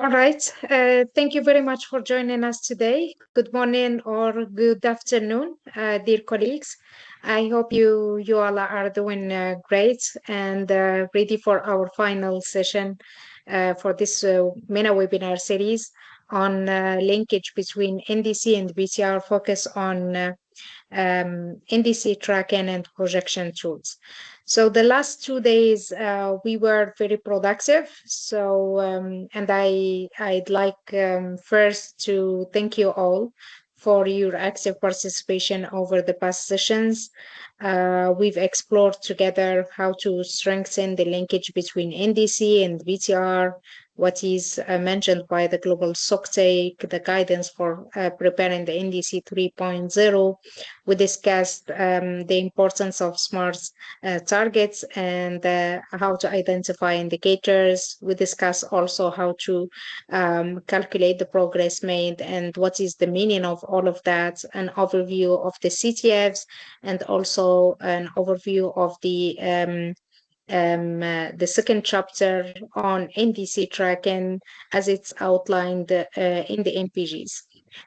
All right. Thank you very much for joining us today. Good morning or good afternoon, dear colleagues. I hope you all are doing great and ready for our final session for this MENA webinar series on linkage between NDC and BTR, focus on NDC tracking and projection tools. So the last 2 days we were very productive. So and I'd like first to thank you all for your active participation over the past sessions. We've explored together how to strengthen the linkage between NDC and BTR, what is mentioned by the global stocktake, the guidance for preparing the NDC 3.0. We discussed the importance of smart targets and how to identify indicators. We discussed also how to calculate the progress made and what is the meaning of all of that, an overview of the CTFs, and also an overview of the second chapter on NDC tracking as it's outlined in the NPGs.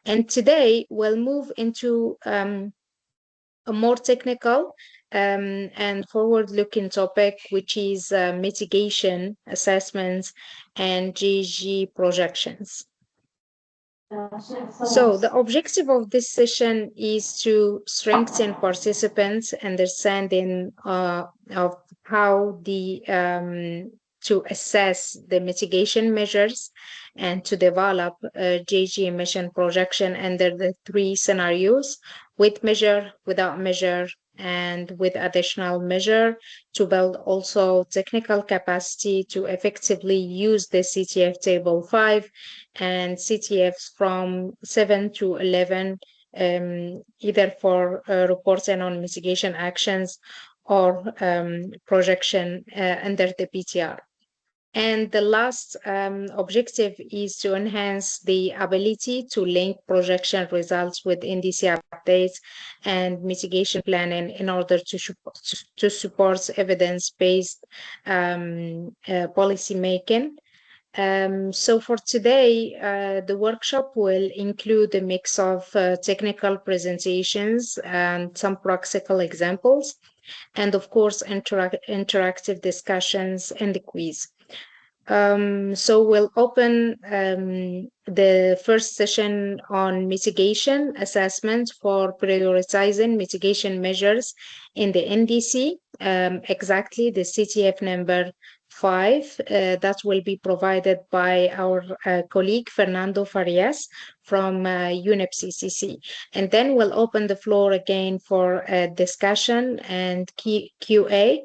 And today we'll move into a more technical and forward-looking topic, which is mitigation assessments and GG projections. So the objective of this session is to strengthen participants' understanding of how to assess the mitigation measures and to develop a GG emission projection under the three scenarios: with measure, without measure, and with additional measure, to build also technical capacity to effectively use the CTF table 5 and CTFs from 7 to 11, either for reporting on mitigation actions or projection under the BTR. And the last objective is to enhance the ability to link projection results with NDC updates and mitigation planning in order to support evidence-based policy making. So for today, the workshop will include a mix of technical presentations and some practical examples, and of course, interactive discussions and the quiz. So we'll open the first session on mitigation assessment for prioritizing mitigation measures in the NDC, exactly the CTF number 5 that will be provided by our colleague Fernando Farias from UNEP CCC. And then we'll open the floor again for discussion and QA.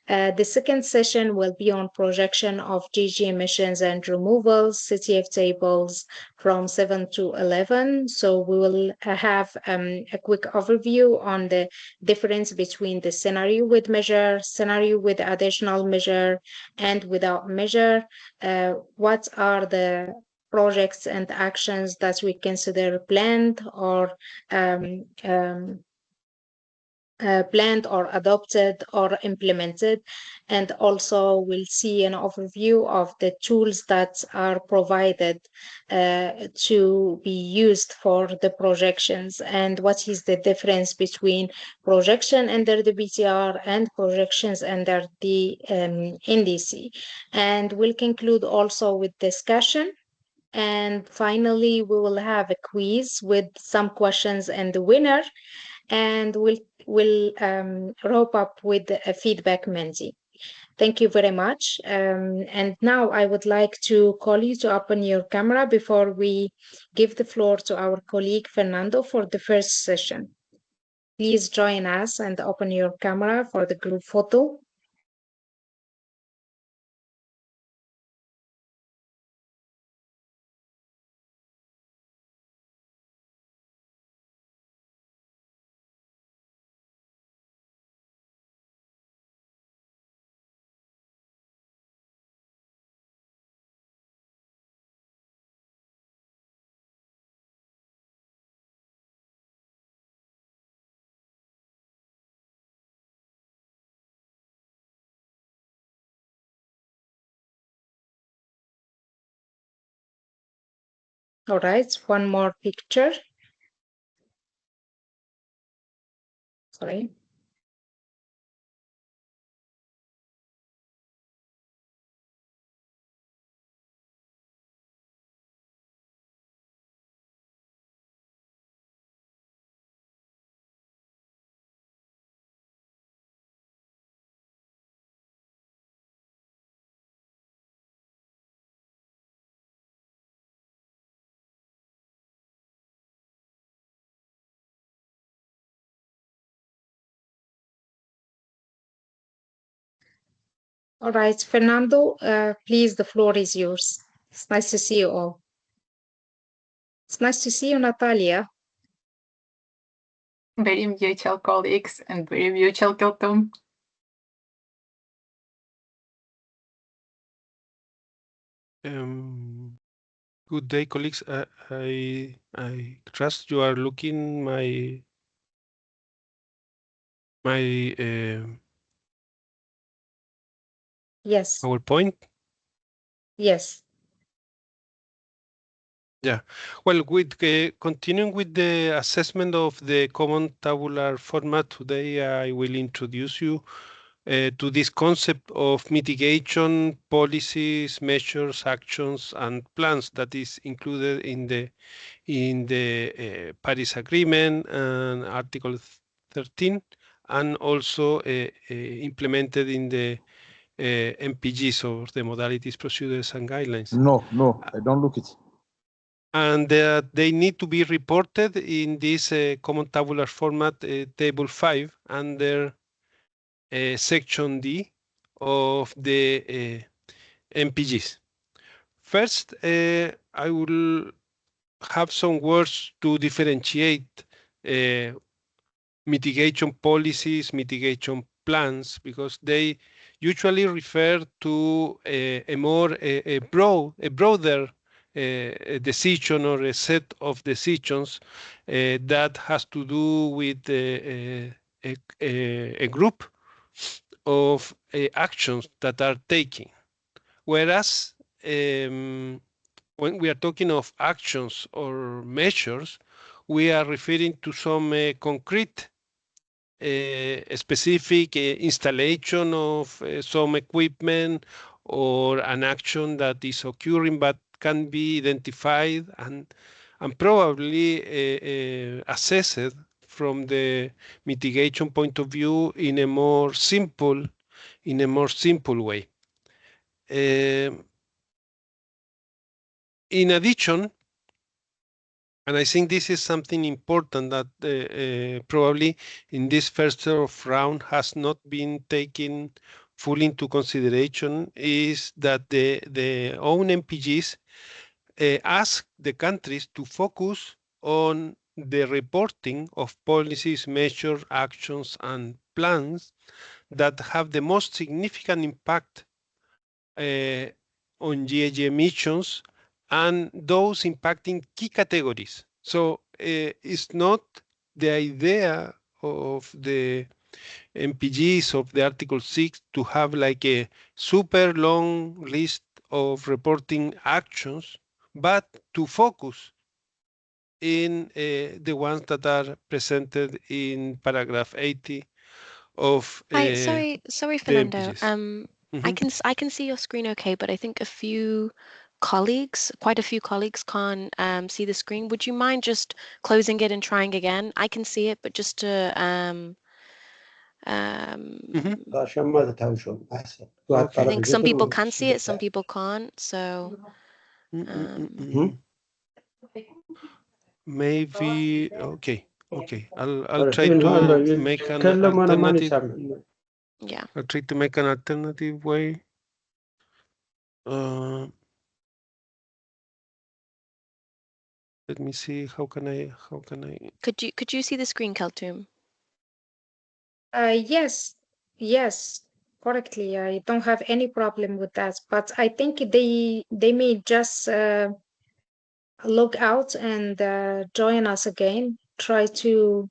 The second session will be on projection of GG emissions and removals, CTF tables from 7 to 11. So we will have a quick overview on the difference between the scenario with measure, scenario with additional measure, and without measure. What are the projects and actions that we consider planned or planned or adopted or implemented, and also we'll see an overview of the tools that are provided to be used for the projections and what is the difference between projection under the BTR and projections under the NDC. And we'll conclude also with discussion. And finally, we will have a quiz with some questions and the winner, and we'll wrap up with a feedback Menzi. Thank you very much. And now I would like to call you to open your camera before we give the floor to our colleague Fernando for the first session. Please join us and open your camera for the group photo. All right, one more picture. Sorry. All right, Fernando, please, the floor is yours. It's nice to see you all. It's nice to see you, Natalia. Very mutual colleagues and very mutual Kelton. Good day, colleagues. I trust you are looking my Yes. PowerPoint. Yes. Yeah. Well, with continuing with the assessment of the common tabular format, today I will introduce you to this concept of mitigation policies, measures, actions, and plans that is included in the Paris Agreement and Article 13, and also implemented in the MPGs, or the modalities, procedures, and guidelines. No, I don't look it. And they need to be reported in this common tabular format, table 5, under section D of the MPGs. First, I will have some words to differentiate mitigation policies, mitigation plans, because they usually refer to a broader decision, or a set of decisions that has to do with a group of actions that are taken. Whereas when we are talking of actions or measures, we are referring to some concrete specific installation of some equipment, or an action that is occurring but can be identified and probably assessed from the mitigation point of view in a more simple way. In addition, and I think this is something important that probably in this first round has not been taken fully into consideration, is that the own MPGs ask the countries to focus on the reporting of policies, measures, actions, and plans that have the most significant impact on GHG emissions, and those impacting key categories. So it's not the idea of the MPGs of the Article 6 to have like a super long list of reporting actions, but to focus in the ones that are presented in paragraph 80 of Hi, sorry, the Fernando. MPGs. I can see your screen okay, but I think quite a few colleagues can't see the screen. Would you mind just closing it and trying again? I can see it, but just to عشان ما تتهاوشون أحسن. I think some people can see it, some people can't. So Maybe okay. I'll try to make an alternative. yeah. I'll try to make an alternative way. Let me see. How can I? Could you see the screen, Keltoum? Yes, correctly. I don't have any problem with that, but I think they may just log out and join us again. Try to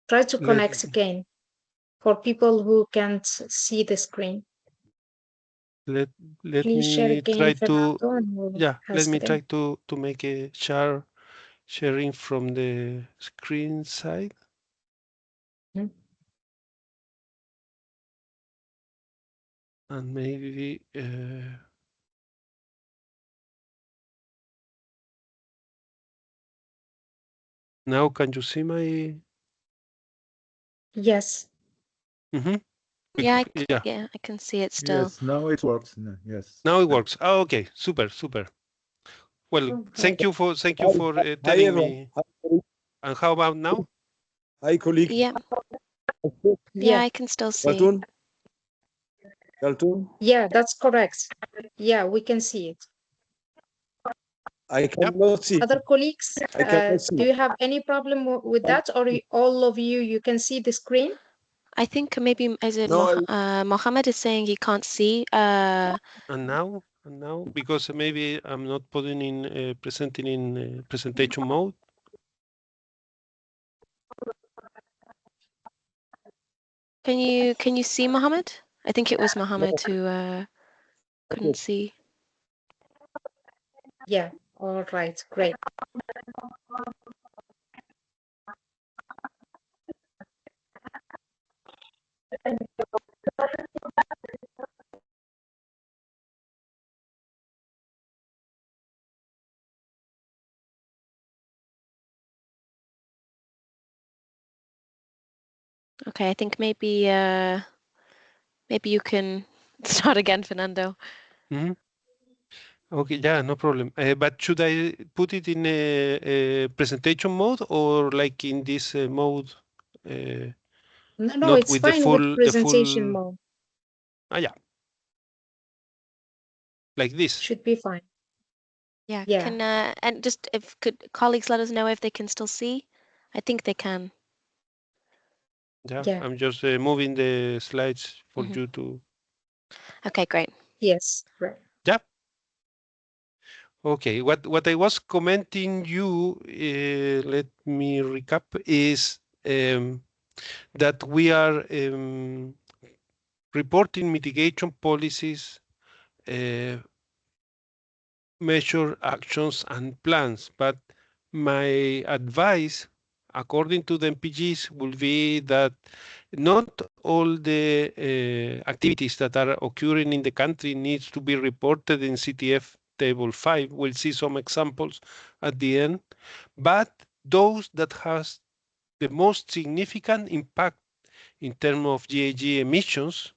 connect again for people who can't see the screen. Let Please share me again, try to Fernando, and we'll let ask me them. try to make a sharing from the screen side. Mhm. And maybe now can you see my? Yes. Yeah, Yeah. yeah, I can see it still. Yes, now it works. Yes. Now it works. Oh, okay, super. Well, Oh, thank you for Hi, telling everyone. me. And how about now? Hi, colleagues. Yeah, Yeah. yeah, I can still see. Galtoon? Galtoon? Yeah, that's correct. Yeah, we can see it. I cannot see. Other colleagues, I cannot see. do you have any problem with that, or all of you can see the screen? I think maybe is it No, Mohammed is saying he can't see. And now, because maybe I'm not putting in presenting in presentation mode. Can you see Mohammed? I think it was Mohammed who couldn't see. Yeah. All right. Great. Okay, I think maybe maybe you can start again, Fernando. Okay, yeah, no problem. But should I put it in a presentation mode or like in this mode? No, Not it's with the fine with full presentation mode. yeah, like this. Should be fine. Yeah, Yeah. can and just if could colleagues let us know if they can still see? I think they can. Yeah, Yeah. I'm just moving the slides for Mhm. you to. Okay, great. Yes. Right. Yeah. Okay. What I was commenting you, let me recap, is that we are reporting mitigation policies, measure actions and plans. But my advice, according to the MPGs, will be that not all the activities that are occurring in the country needs to be reported in CTF Table 5. We'll see some examples at the end. But those that has the most significant impact in terms of GHG emissions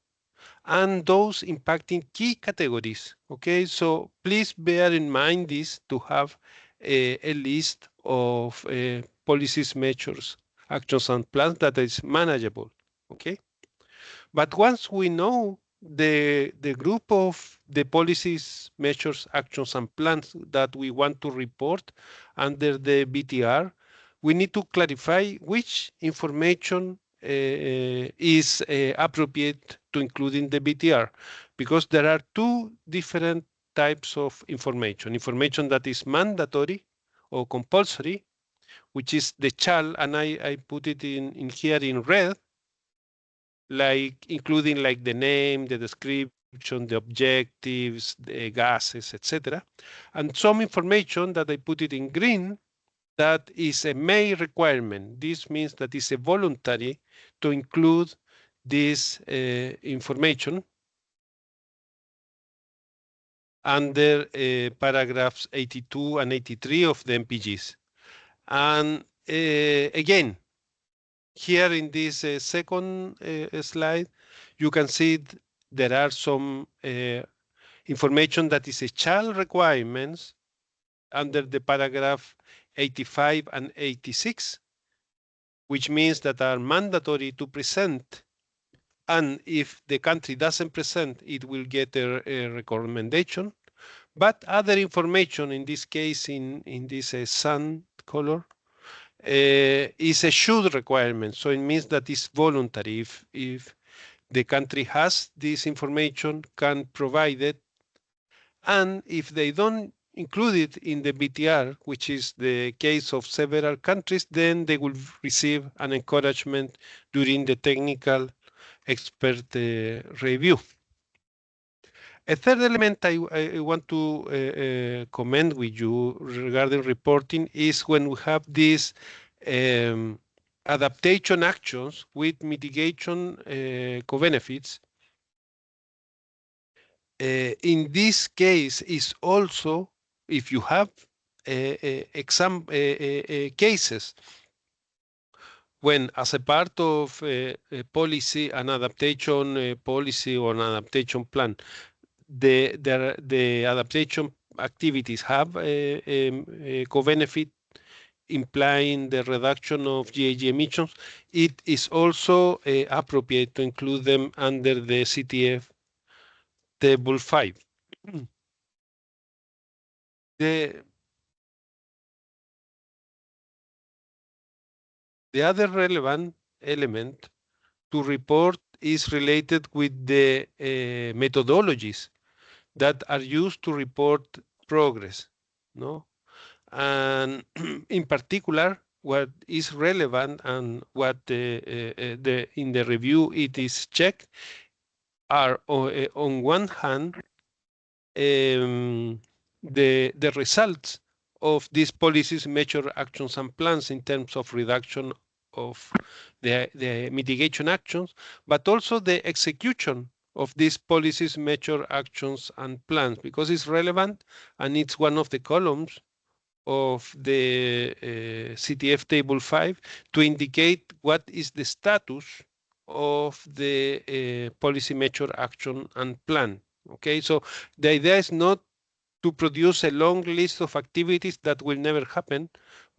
and those impacting key categories. Okay, so please bear in mind this to have a list of policies, measures, actions, and plans that is manageable. Okay, but once we know the group of the policies, measures, actions, and plans that we want to report under the BTR, we need to clarify which information is appropriate to include in the BTR, because there are two different types of information. Information that is mandatory or compulsory, which is the shall, and I put it in here in red, like including like the name, the description, the objectives, the gases, etc. And some information that I put it in green, that is a may requirement. This means that it's a voluntary to include this information under paragraphs 82 and 83 of the MPGs. And again, here in this second slide, you can see there are some information that is a child requirements under the paragraph 85 and 86, which means that are mandatory to present. And if the country doesn't present, it will get a recommendation. But other information, in this case, in this sun color, is a should requirement. So it means that it's voluntary. If the country has this information, can provide it. And if they don't include it in the BTR, which is the case of several countries, then they will receive an encouragement during the technical expert review. A third element I want to comment with you regarding reporting is when we have these adaptation actions with mitigation co-benefits. In this case is also, if you have cases when, as a part of a policy, an adaptation policy or an adaptation plan, the adaptation activities have a co-benefit implying the reduction of GHG emissions, it is also appropriate to include them under the CTF Table 5. The other relevant element to report is related with the methodologies that are used to report progress, no? And in particular, what is relevant and what in the review it is checked are on one hand the results of these policies, measure actions and plans in terms of reduction of the mitigation actions, but also the execution of these policies, measure actions and plans, because it's relevant and it's one of the columns of the CTF Table 5 to indicate what is the status of the policy measure action and plan. Okay, so the idea is not to produce a long list of activities that will never happen,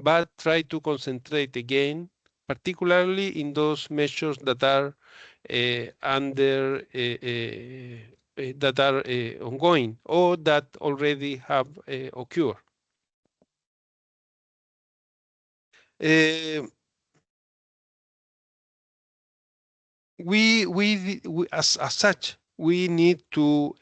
but try to concentrate again, particularly in those measures that are that are ongoing or that already have occurred. As such, we need to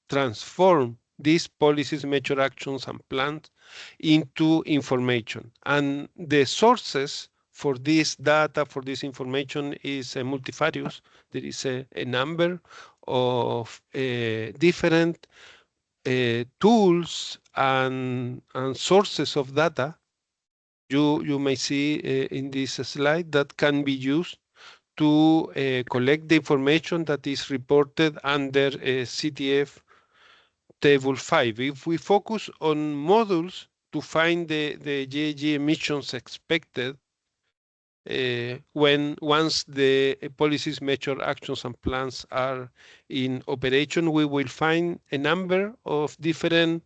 transform these policies, measure actions, and plans into information. And the sources for this data, for this information is multifarious. There is a number of different tools and sources of data you may see in this slide that can be used to collect the information that is reported under CTF Table 5. If we focus on modules to find the GHG emissions expected once the policies, measure actions, and plans are in operation, we will find a number of different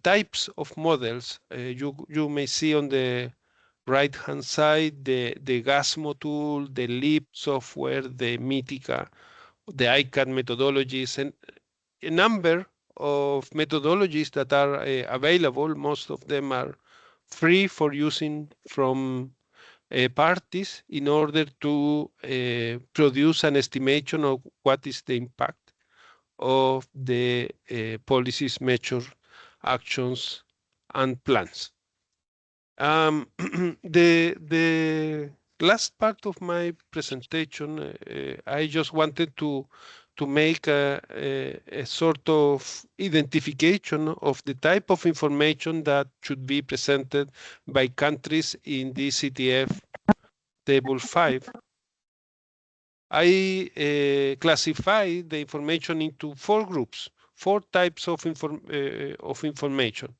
types of models. You may see on the right-hand side the GASMO tool, the LEAP software, the Mythica, the ICAD methodologies, and a number of methodologies that are available. Most of them are free for using from parties in order to produce an estimation of what is the impact of the policies, measures, actions, and plans. The last part of my presentation, I just wanted to make a sort of identification of the type of information that should be presented by countries in the CTF Table 5. I classify the information into 4 groups, 4 types of information.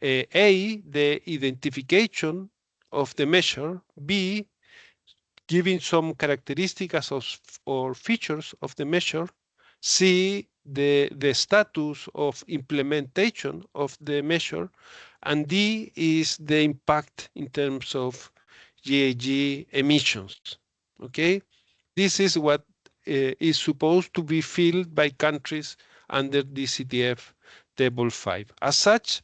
A, the identification of the measure. B, giving some characteristics or features of the measure. C, the status of implementation of the measure. And D is the impact in terms of GHG emissions. Okay, this is what is supposed to be filled by countries under the CTF Table 5. As such,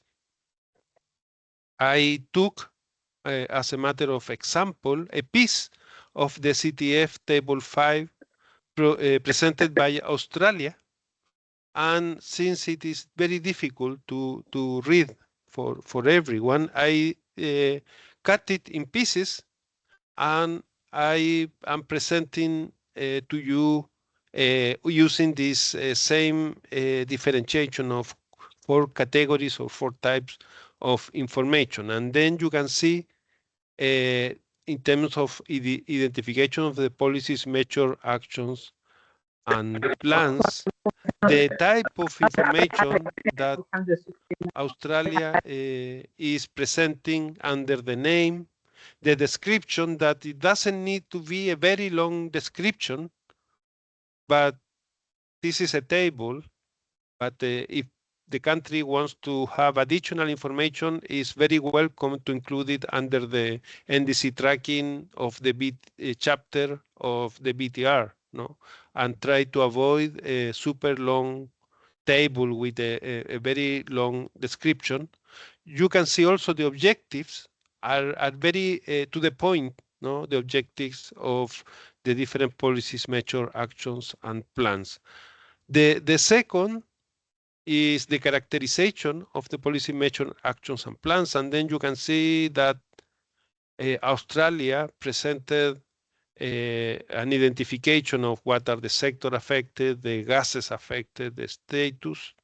I took, as a matter of example, a piece of the CTF Table 5 presented by Australia. And since it is very difficult to read for everyone, I cut it in pieces, and I am presenting to you using this same differentiation of 4 categories or 4 types of information. And then you can see in terms of identification of the policies, measure, actions, and plans, the type of information that Australia is presenting under the name, the description, that it doesn't need to be a very long description, but this is a table. But if the country wants to have additional information, it's very welcome to include it under the NDC tracking of the chapter of the BTR, no? And try to avoid a super long table with a very long description. You can see also the objectives are very to the point, no? The objectives of the different policies, measure, actions, and plans. The second is the characterization of the policy, measure, actions, and plans. And then you can see that Australia presented an identification of what are the sector affected, the gases affected, the status,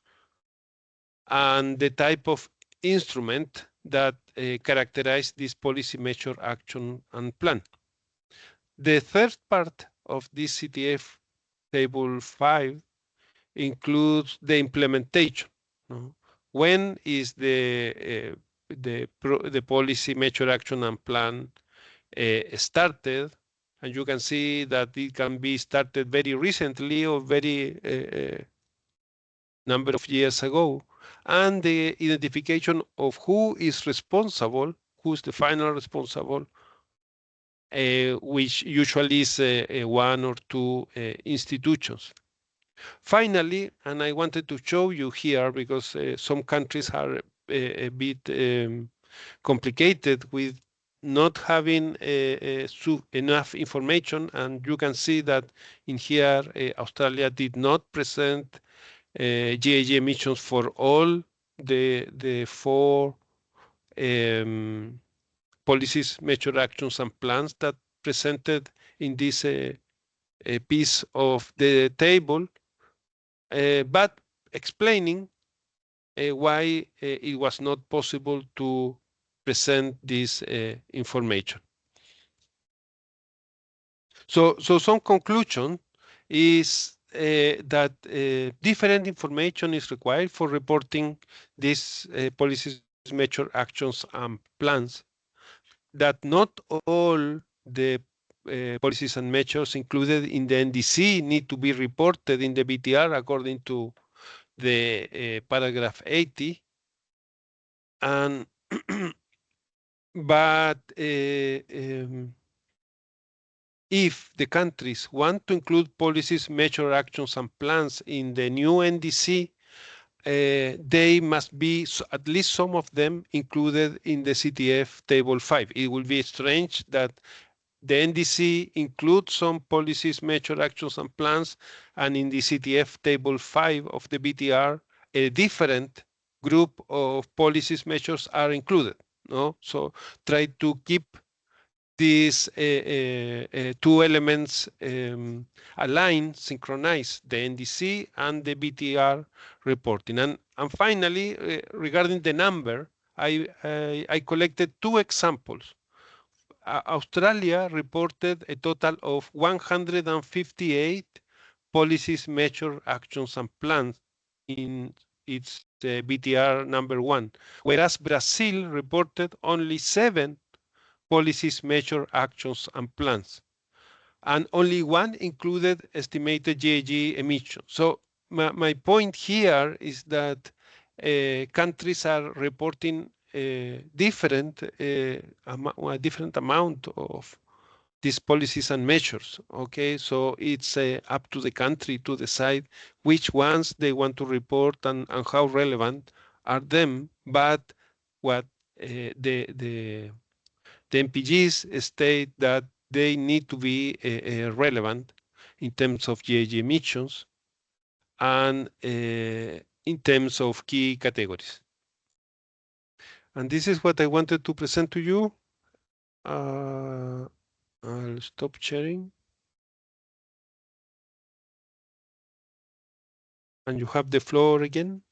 and the type of instrument that characterize this policy, measure, action, and plan. The third part of this CTF table 5 includes the implementation. No? When is the policy, measure, action, and plan started? And you can see that it can be started very recently or very number of years ago. And the identification of who is responsible, who's the final responsible, which usually is one or two institutions. Finally, and I wanted to show you here because some countries are a bit complicated with not having enough information, and you can see that in here Australia did not present GHG emissions for all the 4 policies, measure, actions, and plans that presented in this piece of the table. But explaining why it was not possible to present this information. So some conclusion is that different information is required for reporting these policies, measure, actions, and plans. That not all the policies and measures included in the NDC need to be reported in the BTR according to the paragraph 80. And but if the countries want to include policies, measure, actions, and plans in the new NDC, they must be at least some of them included in the CTF table 5. It will be strange that the NDC includes some policies, measure, actions, and plans, and in the CTF table 5 of the BTR, a different group of policies, measures are included. No, so try to keep these 2 elements aligned, synchronized, the NDC and the BTR reporting. And finally, regarding the number, I collected 2 examples. Australia reported a total of 158 policies, measure, actions, and plans in its BTR number 1, whereas Brazil reported only 7 policies, measure, actions, and plans. And only 1 included estimated GHG emissions. So my point here is that countries are reporting a different amount of these policies and measures. Okay, so it's up to the country to decide which ones they want to report and how relevant are them. But what the MPGs state that they need to be relevant in terms of GHG emissions and in terms of key categories. And this is what I wanted to present to you. I'll stop sharing. And you have the floor again,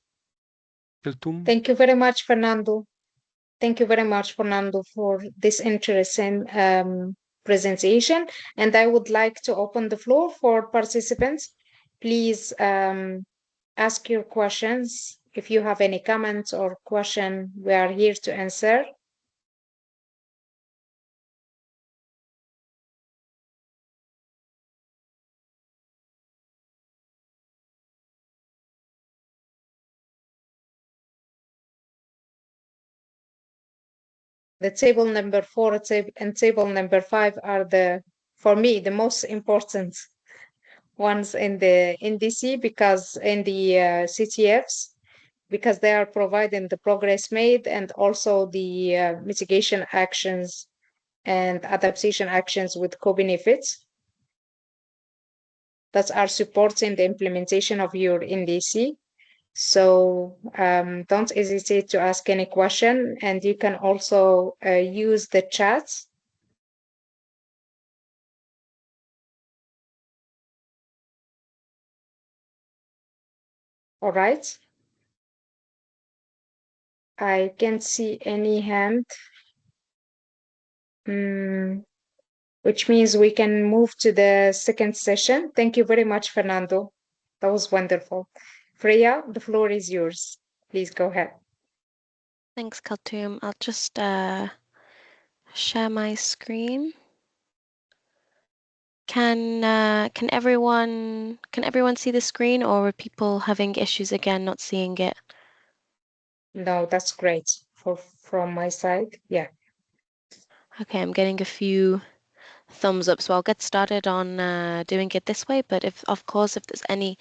Keltum. Thank you very much, Fernando. Thank you very much, Fernando, for this interesting presentation. And I would like to open the floor for participants. Please ask your questions. If you have any comments or question, we are here to answer. The table number 4 and table number 5 are for me, the most important ones in the NDC, because in the CTFs, because they are providing the progress made and also the mitigation actions and adaptation actions with co-benefits that are supporting the implementation of your NDC. So don't hesitate to ask any question, and you can also use the chat. All right. I can't see any hand, which means we can move to the second session. Thank you very much, Fernando. That was wonderful. Freya, the floor is yours. Please go ahead. Thanks, Kaltoum. I'll just share my screen. Can everyone see the screen, or are people having issues again not seeing it? No, that's great from my side. Yeah. Okay, I'm getting a few thumbs up, so I'll get started on doing it this way. But if there's any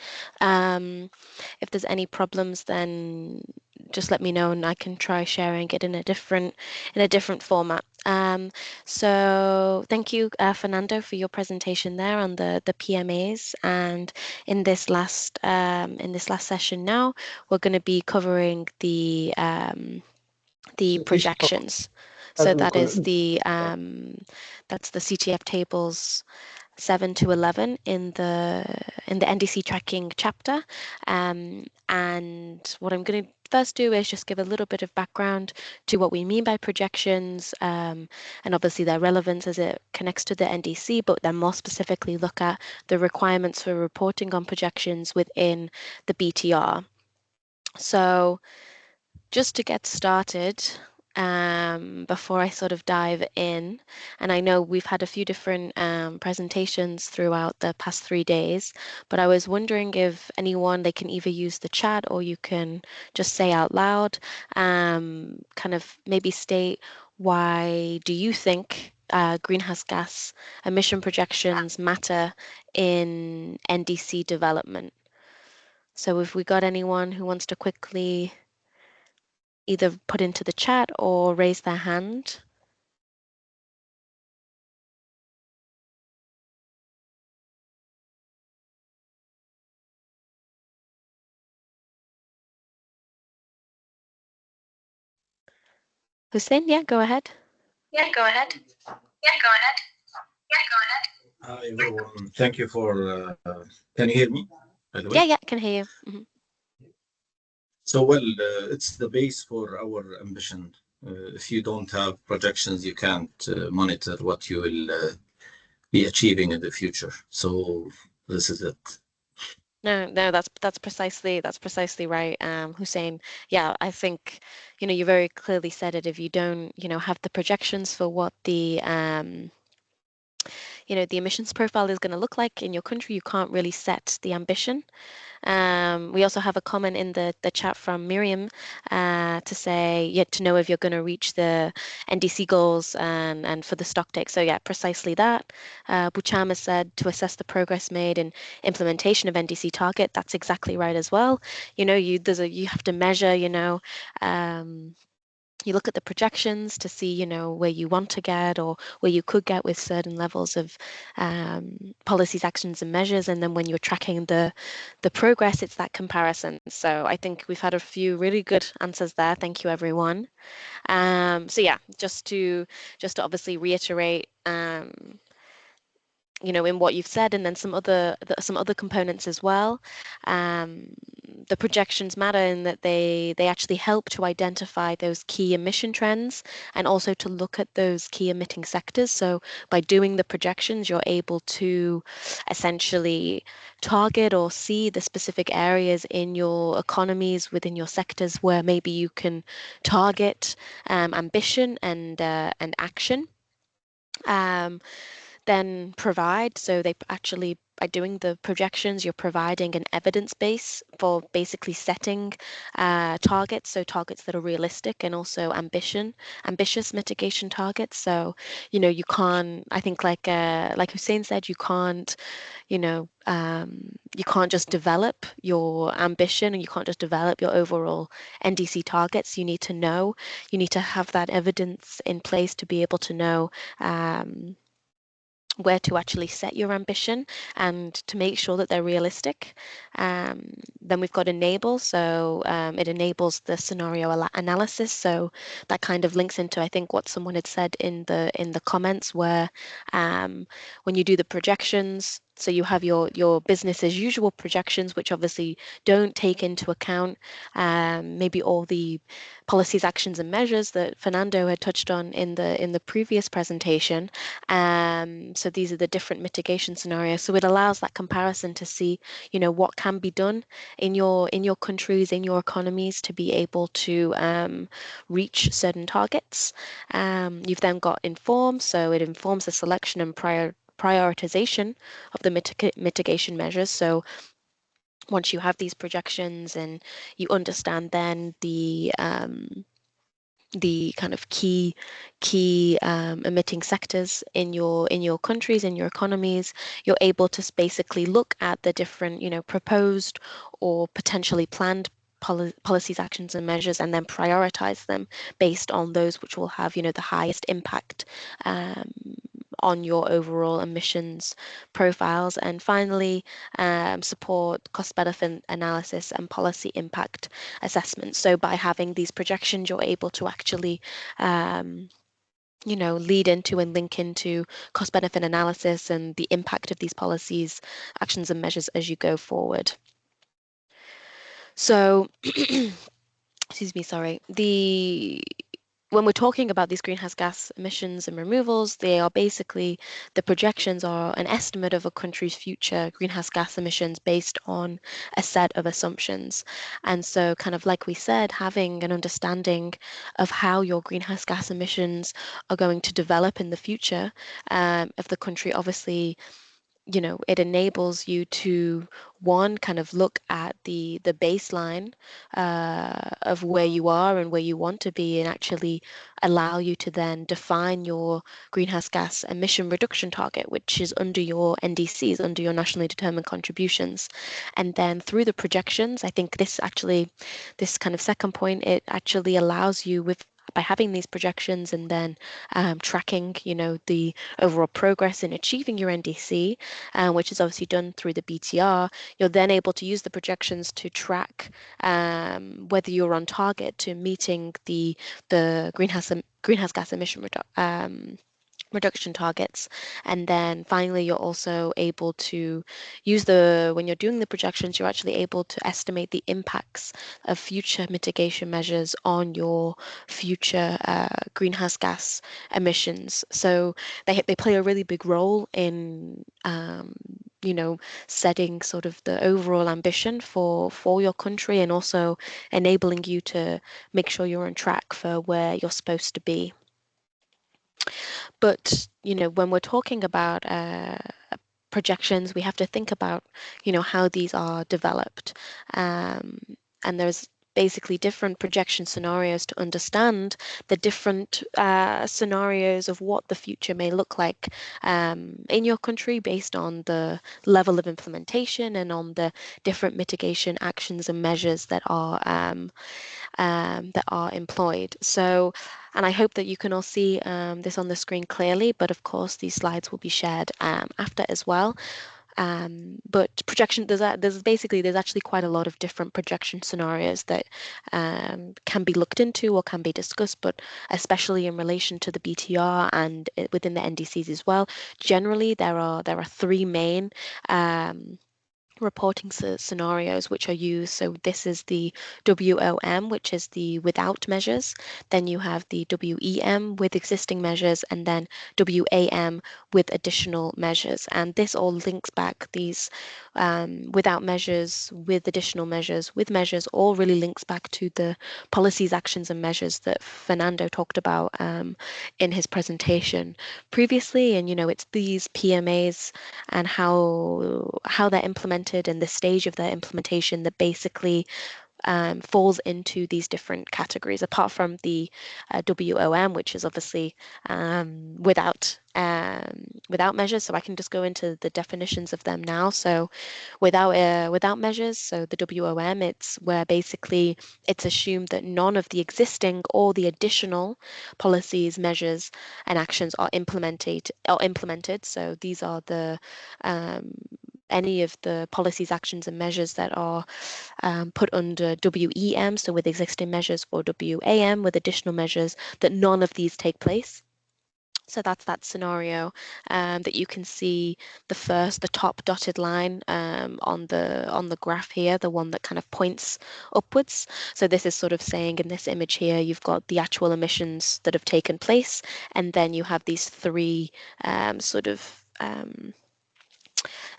problems, then just let me know and I can try sharing it in a different format. So thank you, Fernando, for your presentation there on the PMAs. And in this last session now, we're going to be covering the projections. So that is that's the CTF tables 7 to 11 in the NDC tracking chapter. And what I'm going to first do is just give a little bit of background to what we mean by projections, and obviously their relevance as it connects to the NDC, but then more specifically look at the requirements for reporting on projections within the BTR. So just to get started, before I sort of dive in, and I know we've had a few different presentations throughout the past 3 days, but I was wondering if anyone, they can either use the chat or you can just say out loud, kind of maybe state, why do you think greenhouse gas emission projections matter in NDC development? So if we got anyone who wants to quickly either put into the chat or raise their hand. Hussein, yeah, go ahead. Hi, everyone. Thank you for, can you hear me, by the way? Yeah, I can hear you. Mm-hmm. So, well, it's the base for our ambition. If you don't have projections, you can't monitor what you will be achieving in the future. So this is it. No, that's precisely right, Hussein. Yeah, I think, you very clearly said it. If you don't, have the projections for what the the emissions profile is going to look like in your country, you can't really set the ambition. We also have a comment in the chat from Miriam to say, to know if you're going to reach the NDC goals and for the stock take. So yeah, precisely that. Buchama said to assess the progress made in implementation of NDC target. That's exactly right as well. You have to measure, you look at the projections to see, where you want to get or where you could get with certain levels of policies, actions, and measures. And then when you're tracking the progress, it's that comparison. So I think we've had a few really good answers there. Thank you, everyone. So yeah, just to obviously reiterate, in what you've said, and then some other components as well. The projections matter in that they actually help to identify those key emission trends and also to look at those key emitting sectors. So by doing the projections, you're able to essentially target or see the specific areas in your economies, within your sectors, where maybe you can target ambition and action. Then provide, so they actually, by doing the projections, you're providing an evidence base for basically setting targets, so targets that are realistic and also ambitious mitigation targets. So you can't, I think, like Hussein said, you can't just develop your ambition, and you can't just develop your overall NDC targets. You need to have that evidence in place to be able to know where to actually set your ambition and to make sure that they're realistic. Then we've got enable, so it enables the scenario analysis. So that kind of links into, I think, what someone had said in the comments, where when you do the projections, so you have your business as usual projections, which obviously don't take into account maybe all the policies, actions, and measures that Fernando had touched on in the previous presentation. So these are the different mitigation scenarios. So it allows that comparison to see, what can be done in your countries, in your economies, to be able to reach certain targets. You've then got inform, so it informs the selection and prioritization of the mitigation measures. So once you have these projections and you understand then the kind of key emitting sectors in your countries, in your economies, you're able to basically look at the different proposed or potentially planned policies, actions, and measures, and then prioritize them based on those which will have the highest impact on your overall emissions profiles. And finally, support cost-benefit analysis and policy impact assessment. So by having these projections, you're able to actually lead into and link into cost-benefit analysis and the impact of these policies, actions, and measures as you go forward. So, excuse me, sorry. When we're talking about these greenhouse gas emissions and removals, they are basically, the projections are an estimate of a country's future greenhouse gas emissions based on a set of assumptions. And so, kind of like we said, having an understanding of how your greenhouse gas emissions are going to develop in the future of the country, obviously, it enables you to, one, kind of look at the baseline of where you are and where you want to be, and actually allow you to then define your greenhouse gas emission reduction target, which is under your NDCs, under your nationally determined contributions. And then through the projections, I think this kind of second point, it actually allows you, by having these projections and then tracking, the overall progress in achieving your NDC, which is obviously done through the BTR, you're then able to use the projections to track whether you're on target to meeting the greenhouse gas emission reduction targets. And then finally, you're also able to use when you're doing the projections, you're actually able to estimate the impacts of future mitigation measures on your future greenhouse gas emissions. So they play a really big role in setting sort of the overall ambition for your country, and also enabling you to make sure you're on track for where you're supposed to be. But when we're talking about projections, we have to think about how these are developed, and there's basically different projection scenarios to understand the different scenarios of what the future may look like in your country, based on the level of implementation and on the different mitigation actions and measures that are employed. So, and I hope that you can all see this on the screen clearly, but of course these slides will be shared after as well. But projection, there's actually quite a lot of different projection scenarios that can be looked into or can be discussed, but especially in relation to the BTR and within the NDCs as well. Generally, there are three main reporting scenarios which are used. So this is the WOM, which is the without measures. Then you have the WEM with existing measures, and then WAM with additional measures. And this all links back, these without measures, with additional measures, with measures, all really links back to the policies, actions, and measures that Fernando talked about in his presentation previously. And, it's these PMAs and how they're implemented and the stage of their implementation that basically falls into these different categories, apart from the WOM, which is obviously without measures. So I can just go into the definitions of them now. So without measures, so the WOM, it's where basically it's assumed that none of the existing or the additional policies, measures, and actions are implemented. So these are the any of the policies, actions, and measures that are put under WEM, so with existing measures, or WAM with additional measures, that none of these take place. So that's that scenario that you can see the top dotted line on the graph here, the one that kind of points upwards. So this is sort of saying in this image here, you've got the actual emissions that have taken place, and then you have these three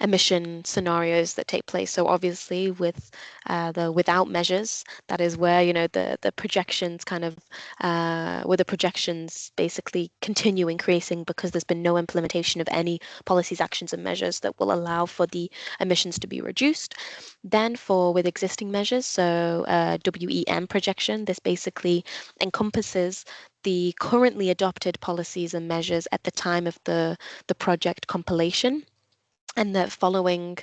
emission scenarios that take place. So obviously with the without measures, that is where the projections where the projections basically continue increasing because there's been no implementation of any policies, actions, and measures that will allow for the emissions to be reduced. Then with existing measures, so WEM projection, this basically encompasses the currently adopted policies and measures at the time of the project compilation, and that following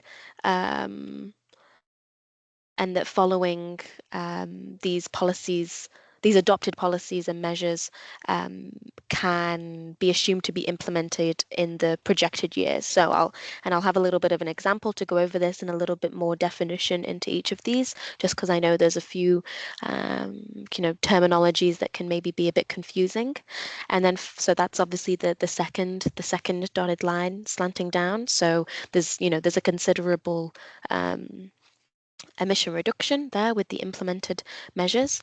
these policies, these adopted policies and measures can be assumed to be implemented in the projected years. So I'll have a little bit of an example to go over this and a little bit more definition into each of these, just because I know there's a few terminologies that can maybe be a bit confusing. And then so that's obviously the second dotted line slanting down. So there's a considerable emission reduction there with the implemented measures,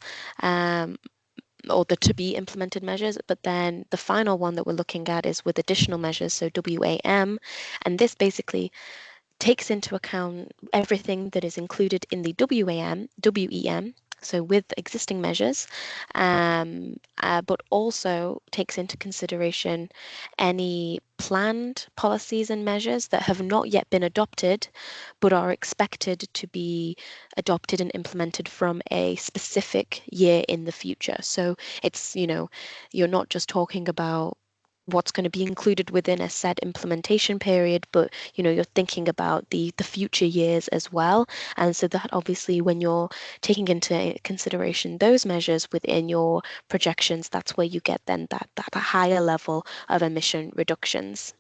or the to be implemented measures. But then the final one that we're looking at is with additional measures, so WAM, and this basically takes into account everything that is included in the WEM, so with existing measures, but also takes into consideration any planned policies and measures that have not yet been adopted, but are expected to be adopted and implemented from a specific year in the future. So it's, you're not just talking about what's going to be included within a set implementation period, but you're thinking about the future years as well. And so that obviously when you're taking into consideration those measures within your projections, that's where you get then that higher level of emission reductions.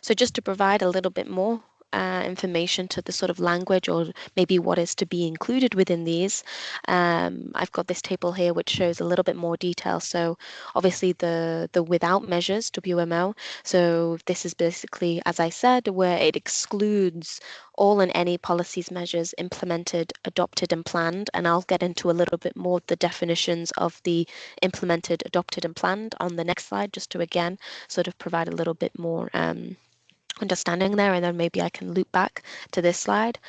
So just to provide a little bit more information to the sort of language, or maybe what is to be included within these, I've got this table here which shows a little bit more detail. So obviously the without measures, WMO, so this is basically, as I said, where it excludes all and any policies, measures implemented, adopted, and planned. And I'll get into a little bit more the definitions of the implemented, adopted, and planned on the next slide, just to again sort of provide a little bit more understanding there, and then maybe I can loop back to this slide.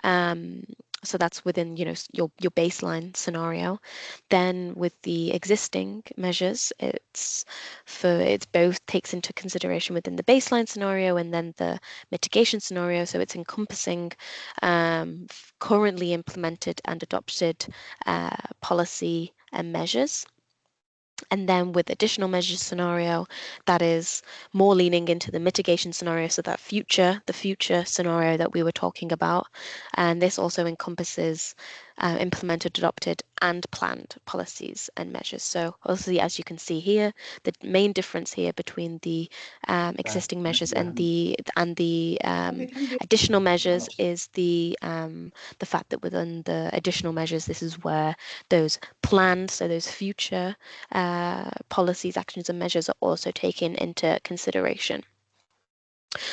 So that's within your baseline scenario. Then with the existing measures, it's both takes into consideration within the baseline scenario and then the mitigation scenario. So it's encompassing currently implemented and adopted policy and measures. And then with additional measures scenario, that is more leaning into the mitigation scenario, so that the future scenario that we were talking about. And this also encompasses implemented, adopted, and planned policies and measures. So obviously, as you can see here, the main difference here between the existing measures and the additional measures is the fact that within the additional measures, this is where those planned, so those future policies, actions, and measures are also taken into consideration.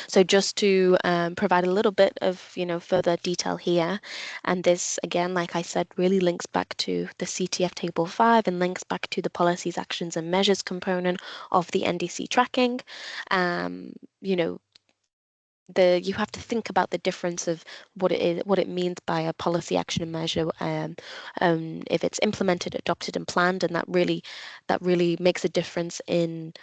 So just to provide a little bit of further detail here, and this again, like I said, really links back to the CTF Table 5 and links back to the policies, actions, and measures component of the NDC tracking. You have to think about the difference of what it means by a policy, action, and measure, if it's implemented, adopted, and planned, and that really makes a difference in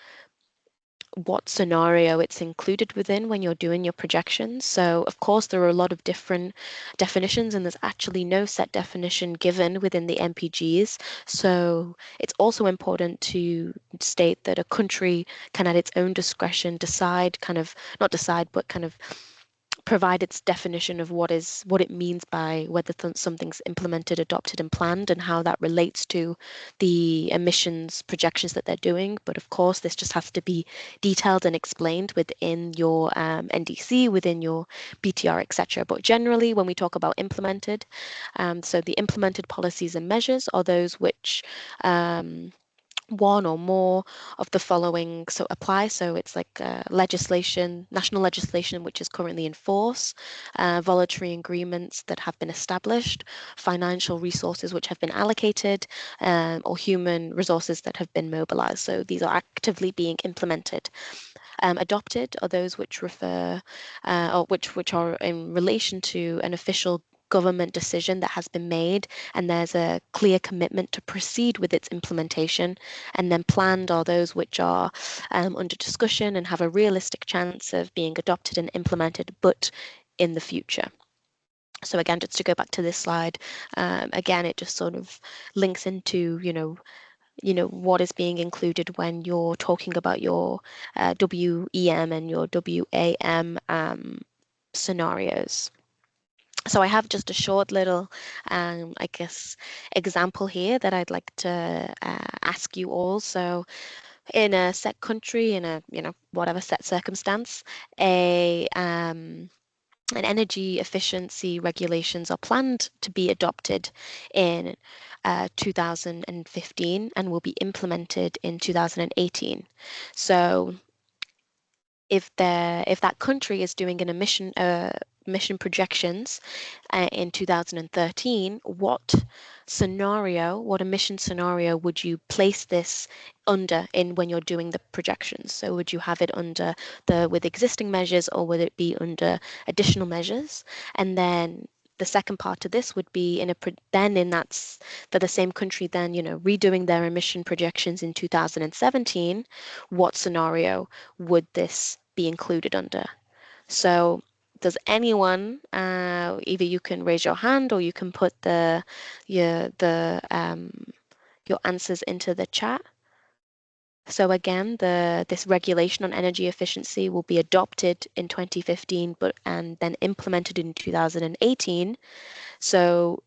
what scenario it's included within when you're doing your projections. So of course there are a lot of different definitions, and there's actually no set definition given within the MPGs. So it's also important to state that a country can at its own discretion decide, not decide, but provide its definition of what it means by whether something's implemented, adopted, and planned, and how that relates to the emissions projections that they're doing. But of course, this just has to be detailed and explained within your NDC, within your BTR, etc. But generally, when we talk about implemented, so the implemented policies and measures are those which one or more of the following apply. So it's like legislation, national legislation which is currently in force, voluntary agreements that have been established, financial resources which have been allocated, or human resources that have been mobilized. So these are actively being implemented. Adopted are those which refer or which are in relation to an official government decision that has been made, and there's a clear commitment to proceed with its implementation. And then planned are those which are under discussion and have a realistic chance of being adopted and implemented, but in the future. So again, just to go back to this slide, again, it just sort of links into, what is being included when you're talking about your WEM and your WAM scenarios. So I have just a short little, I guess, example here that I'd like to ask you all. So in a set country, in a, whatever set circumstance, an energy efficiency regulations are planned to be adopted in 2015 and will be implemented in 2018. So if that country is doing an emission projections in 2013, what emission scenario would you place this under when you're doing the projections? So would you have it under with existing measures, or would it be under additional measures? And then the second part of this would be for the same country then, redoing their emission projections in 2017, what scenario would this be included under? So does anyone, either you can raise your hand or you can put your answers into the chat. So again, this regulation on energy efficiency will be adopted in 2015, and then implemented in 2018. So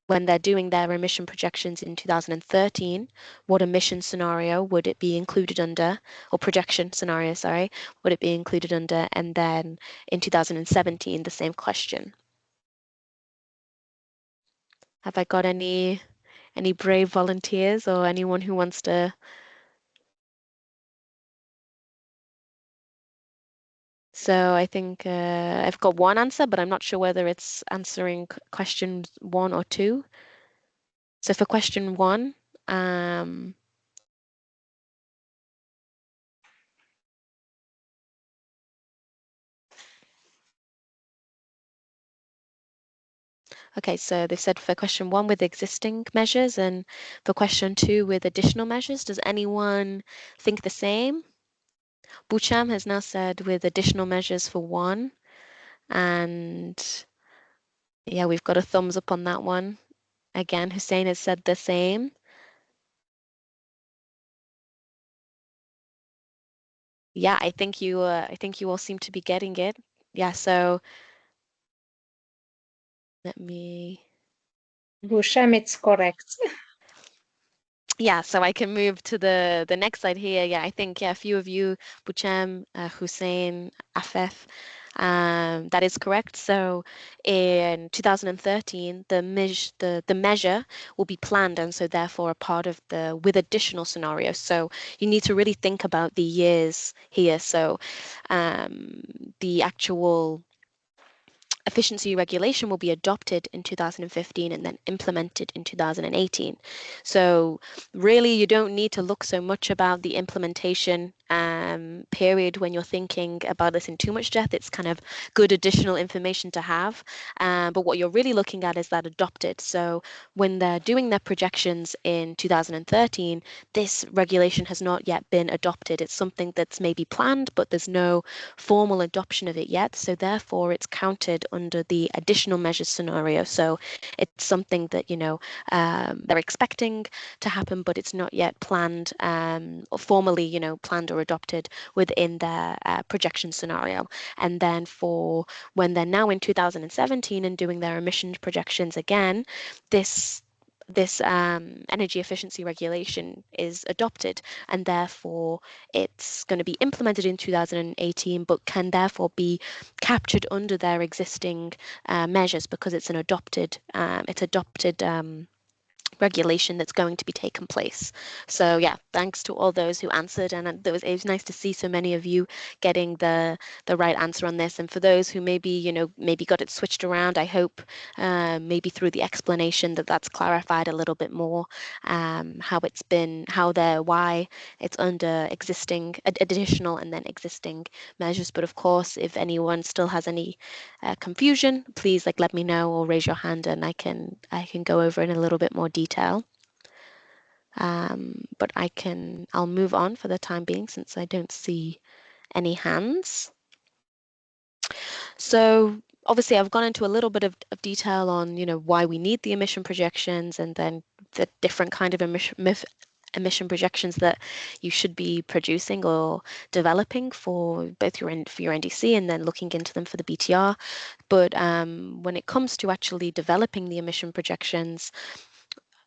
when they're doing their emission projections in 2013, what emission scenario would it be included under, or projection scenario, sorry, would it be included under? And then in 2017, the same question. Have I got any brave volunteers or anyone who wants to? So I think I've got one answer, but I'm not sure whether it's answering questions 1 or 2. So for question 1, okay, so they said for question 1 with existing measures, and for question 2 with additional measures. Does anyone think the same? Bucham has now said with additional measures for 1, and yeah, we've got a thumbs up on that one. Again, Hussein has said the same. Yeah, I think you all seem to be getting it. Yeah, so let me Busham, it's correct. Yeah, so I can move to the next slide here. Yeah, I think a few of you, Buchem, Hussein, Afef, that is correct. So in 2013, the measure will be planned, and so therefore a part of the with additional scenarios. So you need to really think about the years here. So the actual efficiency regulation will be adopted in 2015 and then implemented in 2018. So really you don't need to look so much about the implementation period when you're thinking about this in too much depth. It's kind of good additional information to have. But what you're really looking at is that adopted. So when they're doing their projections in 2013, this regulation has not yet been adopted. It's something that's maybe planned, but there's no formal adoption of it yet. So therefore it's counted under the additional measures scenario. So it's something that, you know, they're expecting to happen, but it's not yet planned or formally, you know, planned or adopted within their projection scenario. And then for when they're now in 2017 and doing their emissions projections again, this energy efficiency regulation is adopted, and therefore it's going to be implemented in 2018, but can therefore be captured under their existing measures because it's an adopted regulation that's going to be taken place. So yeah, thanks to all those who answered, and it was nice to see so many of you getting the right answer on this. And for those who maybe got it switched around, I hope maybe through the explanation that's clarified a little bit more why it's under existing additional and then existing measures. But of course, if anyone still has any confusion, please let me know or raise your hand, and I can go over in a little bit more detail. But I'll move on for the time being since I don't see any hands. So obviously I've gone into a little bit of detail on, you know, why we need the emission projections and then the different kind of emission projections that you should be producing or developing for both for your NDC and then looking into them for the BTR. But when it comes to actually developing the emission projections,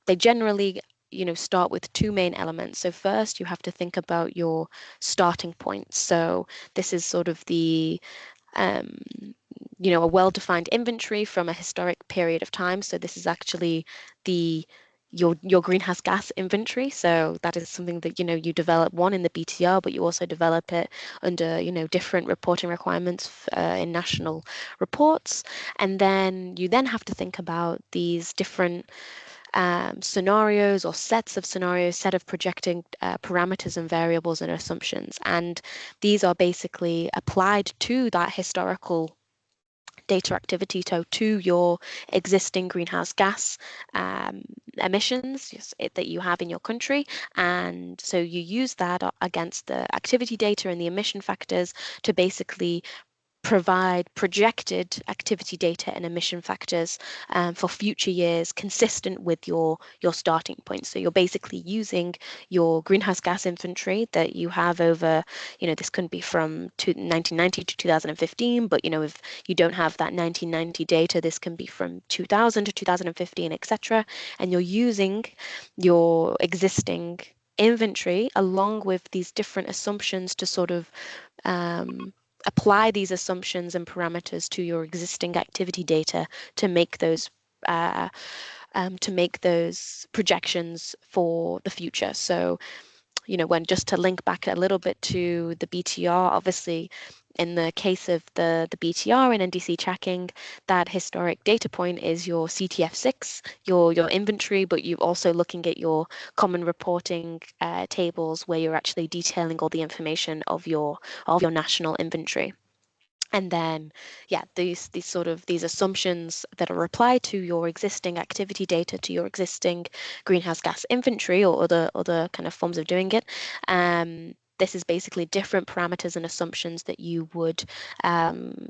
they generally, you know, start with two main elements. So first you have to think about your starting point. So this is sort of the you know, a well-defined inventory from a historic period of time. So this is actually your greenhouse gas inventory. So that is something that, you know, you develop one in the BTR, but you also develop it under, you know, different reporting requirements in national reports. And then you then have to think about these different scenarios or sets of scenarios, set of projecting parameters and variables and assumptions. And these are basically applied to that historical data activity, so to your existing greenhouse gas emissions that you have in your country. And so you use that against the activity data and the emission factors to basically provide projected activity data and emission factors for future years consistent with your starting point. So you're basically using your greenhouse gas inventory that you have over, you know, this could be from 1990 to 2015, but, you know, if you don't have that 1990 data, this can be from 2000 to 2015, etc. And you're using your existing inventory along with these different assumptions to sort of apply these assumptions and parameters to your existing activity data to make those projections for the future. So, you know, when just to link back a little bit to the BTR, obviously in the case of the BTR and NDC tracking, that historic data point is your CTF6, your inventory, but you're also looking at your common reporting tables where you're actually detailing all the information of your national inventory. And then, yeah, these assumptions that are applied to your existing activity data, to your existing greenhouse gas inventory or other kind of forms of doing it, this is basically different parameters and assumptions that you would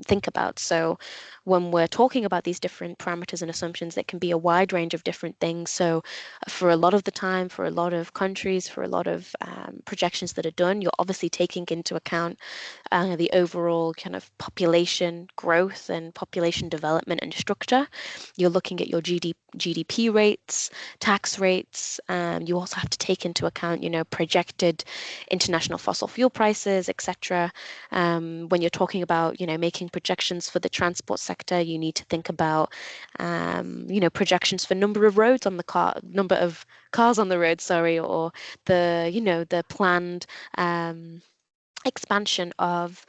think about. So when we're talking about these different parameters and assumptions, it can be a wide range of different things. So for a lot of the time, for a lot of countries, for a lot of projections that are done, you're obviously taking into account the overall kind of population growth and population development and structure. You're looking at your GDP rates, tax rates. You also have to take into account, projected international fossil fuel prices, etc. When you're talking about, making projections for the transport sector, you need to think about, projections for number of roads on the number of cars on the road, sorry, or the planned expansion of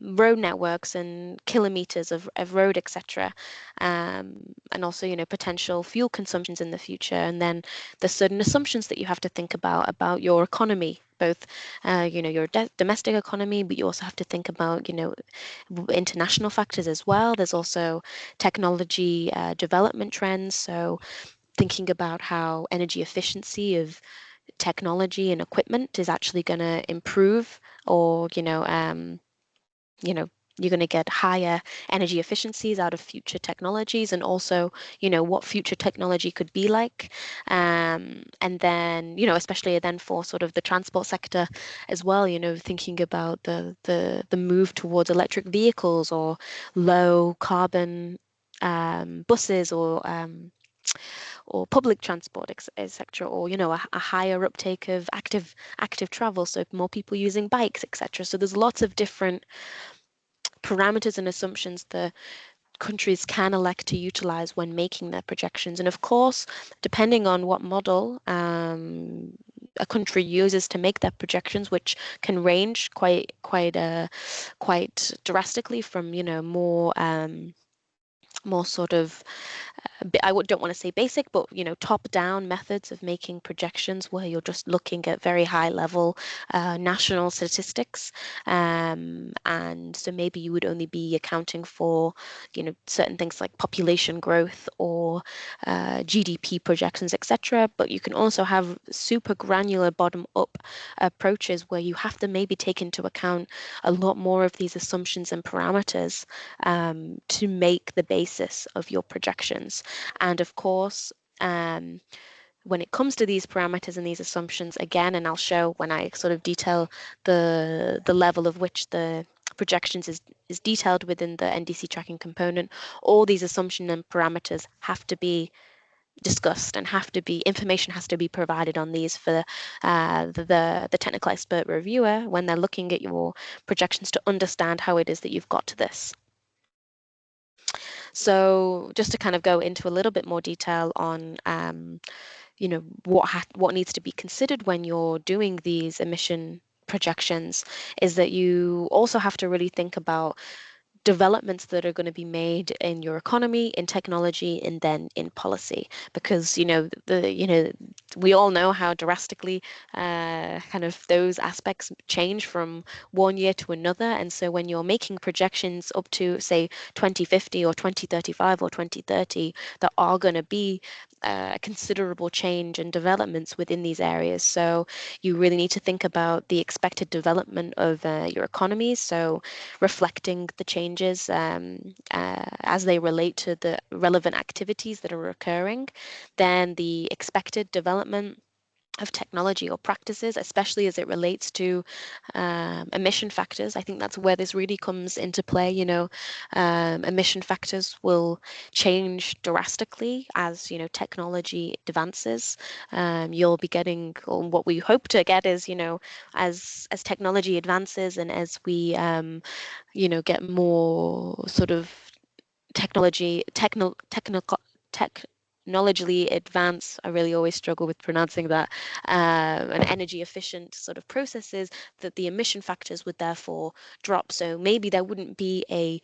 road networks and kilometers of road, etc. And also, potential fuel consumptions in the future. And then there's certain assumptions that you have to think about your economy, both, your domestic economy, but you also have to think about, international factors as well. There's also technology development trends. So thinking about how energy efficiency of technology and equipment is actually going to improve, or you're going to get higher energy efficiencies out of future technologies, and also what future technology could be like, and then especially then for sort of the transport sector as well, thinking about the move towards electric vehicles or low carbon buses or public transport, etc., or a higher uptake of active travel, so more people using bikes, etc. So there's lots of different parameters and assumptions that countries can elect to utilize when making their projections. And of course, depending on what model a country uses to make their projections, which can range quite drastically from more sort of I don't want to say basic, but top-down methods of making projections where you're just looking at very high-level national statistics, and so maybe you would only be accounting for certain things like population growth or GDP projections, etc. But you can also have super granular bottom-up approaches where you have to maybe take into account a lot more of these assumptions and parameters to make the basis of your projections. And of course, when it comes to these parameters and these assumptions, again, and I'll show when I sort of detail the level of which the projections is detailed within the NDC tracking component, all these assumptions and parameters have to be discussed and information has to be provided on these for the technical expert reviewer when they're looking at your projections to understand how it is that you've got to this. So just to kind of go into a little bit more detail on what needs to be considered when you're doing these emission projections, is that you also have to really think about developments that are going to be made in your economy, in technology, and then in policy, because we all know how drastically kind of those aspects change from one year to another. And so when you're making projections up to say 2050 or 2035 or 2030, there are going to be considerable change and developments within these areas. So you really need to think about the expected development of your economies, so reflecting the changes as they relate to the relevant activities that are occurring, then the expected development of technology or practices, especially as it relates to emission factors. I think that's where this really comes into play. Emission factors will change drastically as technology advances. You'll be getting, or what we hope to get is, as technology advances and as we get more sort of technologically advanced, I really always struggle with pronouncing that, and energy efficient sort of processes, that the emission factors would therefore drop. So maybe there wouldn't be a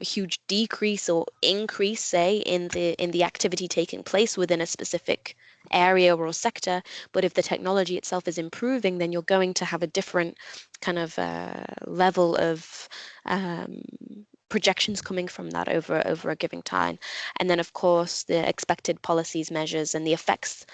huge decrease or increase, say, in the activity taking place within a specific area or sector, but if the technology itself is improving, then you're going to have a different kind of level of projections coming from that over a given time. And then of course the expected policies, measures, and the effects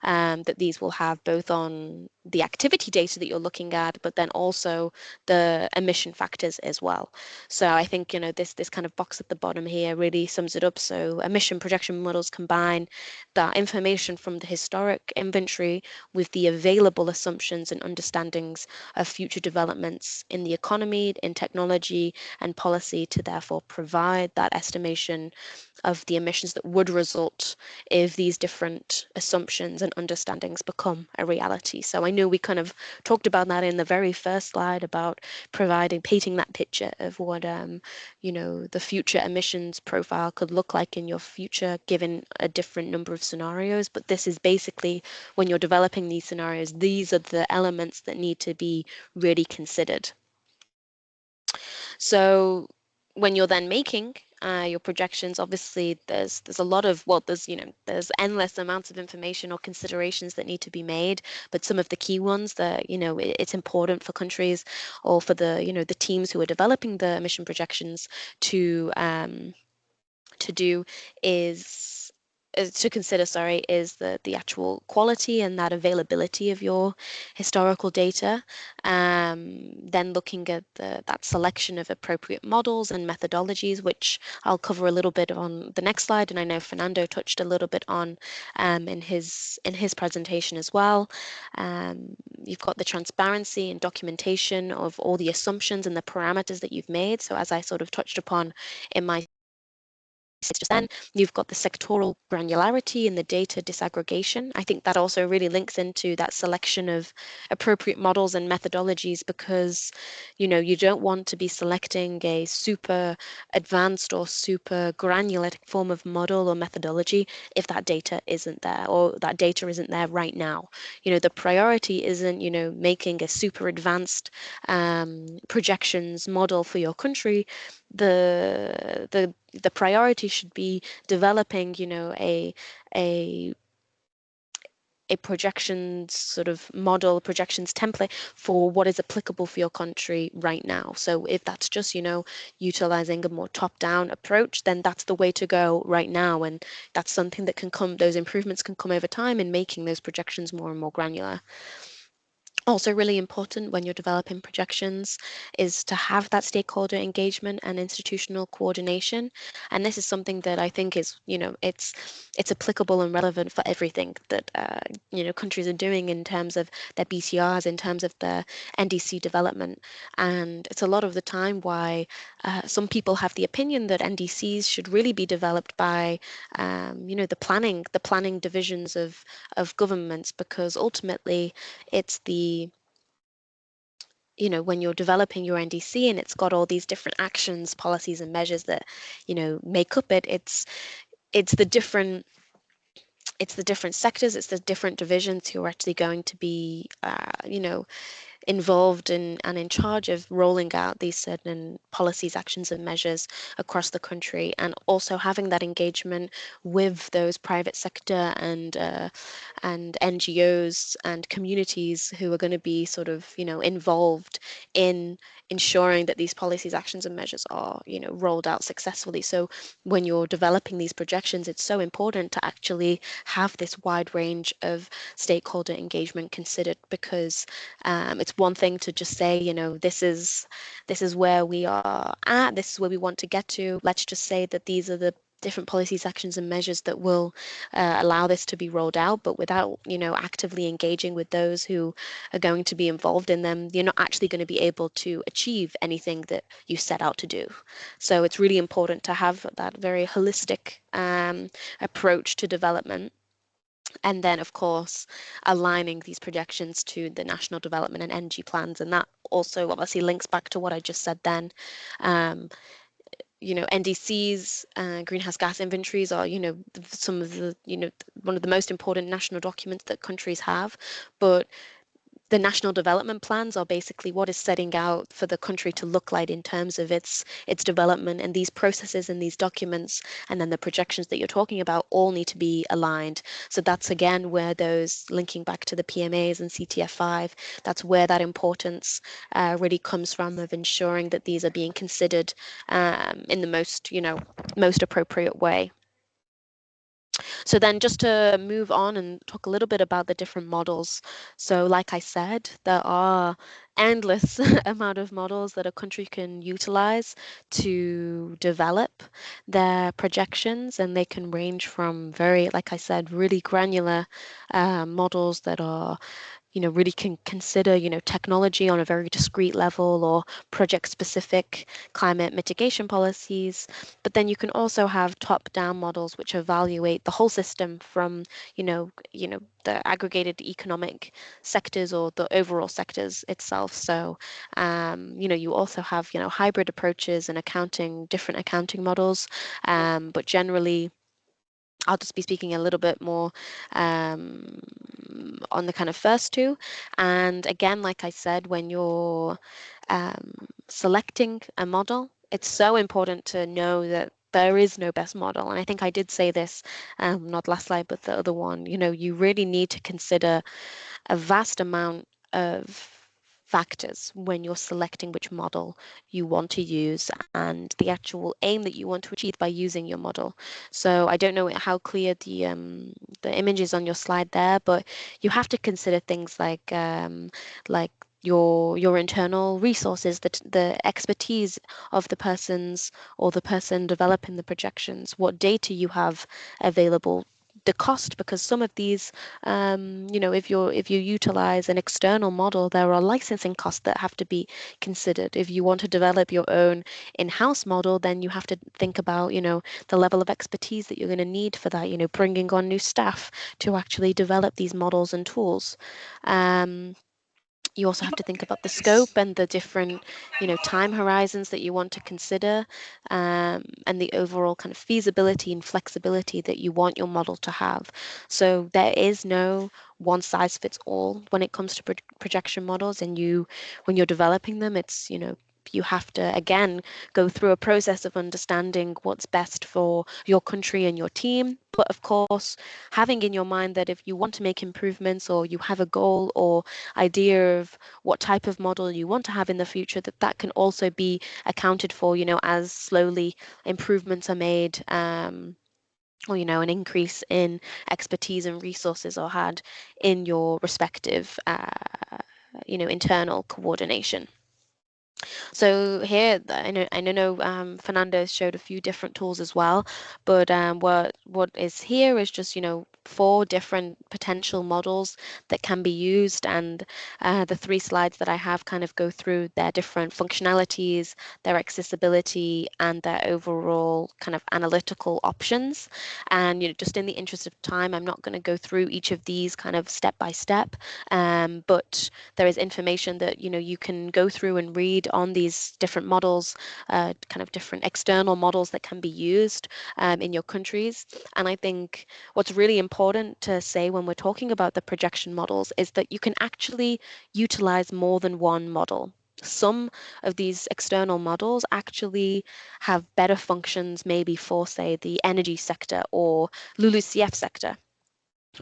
that these will have both on the activity data that you're looking at, but then also the emission factors as well. So I think, you know, this kind of box at the bottom here really sums it up. So emission projection models combine that information from the historic inventory with the available assumptions and understandings of future developments in the economy, in technology and policy to therefore provide that estimation of the emissions that would result if these different assumptions and understandings become a reality. So I know we kind of talked about that in the very first slide about painting that picture of what you know, the future emissions profile could look like in your future given a different number of scenarios. But this is basically when you're developing these scenarios, these are the elements that need to be really considered. So when you're then making your projections, obviously there's a lot of, well, there's endless amounts of information or considerations that need to be made, but some of the key ones that, you know, it's important for countries or for the, you know, the teams who are developing the emission projections to do is to consider, sorry, is the actual quality and that availability of your historical data. Then looking at that selection of appropriate models and methodologies, which I'll cover a little bit on the next slide, and I know Fernando touched a little bit on in his presentation as well. You've got the transparency and documentation of all the assumptions and the parameters that you've made. So as I sort of touched upon in my just then, you've got the sectoral granularity and the data disaggregation. I think that also really links into that selection of appropriate models and methodologies because, you know, you don't want to be selecting a super advanced or super granular form of model or methodology if that data isn't there or that data isn't there right now. You know, the priority isn't, you know, making a super advanced projections model for your country. The priority should be developing, you know, a projections sort of model, projections template for what is applicable for your country right now. So if that's just, you know, utilizing a more top-down approach, then that's the way to go right now. And that's something that can come, those improvements can come over time in making those projections more and more granular. Also really important when you're developing projections is to have that stakeholder engagement and institutional coordination. And this is something that I think is, you know, it's applicable and relevant for everything that, you know, countries are doing in terms of their BTRs, in terms of their NDC development. And it's a lot of the time why some people have the opinion that NDCs should really be developed by, you know, the planning divisions of governments, because ultimately it's the, you know, when you're developing your NDC and it's got all these different actions, policies and measures that, you know, make up it's the different sectors, it's the different divisions who are actually going to be, you know, involved in and in charge of rolling out these certain policies, actions and measures across the country, and also having that engagement with those private sector and NGOs and communities who are going to be sort of, you know, involved in ensuring that these policies, actions and measures are, you know, rolled out successfully. So when you're developing these projections, it's so important to actually have this wide range of stakeholder engagement considered, because it's one thing to just say, you know, this is where we are at, this is where we want to get to. Let's just say that these are the different policies, actions and measures that will allow this to be rolled out, but without, you know, actively engaging with those who are going to be involved in them, you're not actually going to be able to achieve anything that you set out to do. So it's really important to have that very holistic approach to development. And then, of course, aligning these projections to the national development and energy plans. And that also obviously links back to what I just said then. You know, NDCs, greenhouse gas inventories are, you know, some of the, you know, one of the most important national documents that countries have. But the national development plans are basically what is setting out for the country to look like in terms of its development, and these processes and these documents and then the projections that you're talking about all need to be aligned. So that's again where those, linking back to the PMAs and CTF5, that's where that importance really comes from, of ensuring that these are being considered in the most, you know, most appropriate way. So then just to move on and talk a little bit about the different models. So like I said, there are endless amount of models that a country can utilize to develop their projections, and they can range from very, like I said, really granular models that are really can consider, technology on a very discrete level or project-specific climate mitigation policies. But then you can also have top-down models which evaluate the whole system from, the aggregated economic sectors or the overall sectors itself. So, you also have, hybrid approaches and different accounting models. But generally, I'll just be speaking a little bit more on the kind of first two. And again, like I said, when you're selecting a model, it's so important to know that there is no best model. And I think I did say this, not last slide, but the other one, you really need to consider a vast amount of factors when you're selecting which model you want to use and the actual aim that you want to achieve by using your model. So I don't know how clear the image is on your slide there, but you have to consider things like your internal resources, the expertise of the persons or the person developing the projections, what data you have available, the cost, because some of these, if you utilize an external model, there are licensing costs that have to be considered. If you want to develop your own in-house model, then you have to think about, the level of expertise that you're going to need for that, bringing on new staff to actually develop these models and tools. You also have to think about the scope and the different, time horizons that you want to consider, and the overall kind of feasibility and flexibility that you want your model to have. So there is no one size fits all when it comes to projection models, and when you're developing them, it's, you have to, again, go through a process of understanding what's best for your country and your team. But of course, having in your mind that if you want to make improvements or you have a goal or idea of what type of model you want to have in the future, that can also be accounted for, as slowly improvements are made, or, an increase in expertise and resources are had in your respective, internal coordination. So here, I know Fernando showed a few different tools as well, but what is here is just 4 different potential models that can be used, and the 3 slides that I have kind of go through their different functionalities, their accessibility, and their overall kind of analytical options. And just in the interest of time, I'm not going to go through each of these kind of step by step, but there is information that you can go through and read on these different models, kind of different external models that can be used in your countries. And I think what's really important to say when we're talking about the projection models is that you can actually utilize more than one model. Some of these external models actually have better functions maybe for, say, the energy sector or LULUCF sector.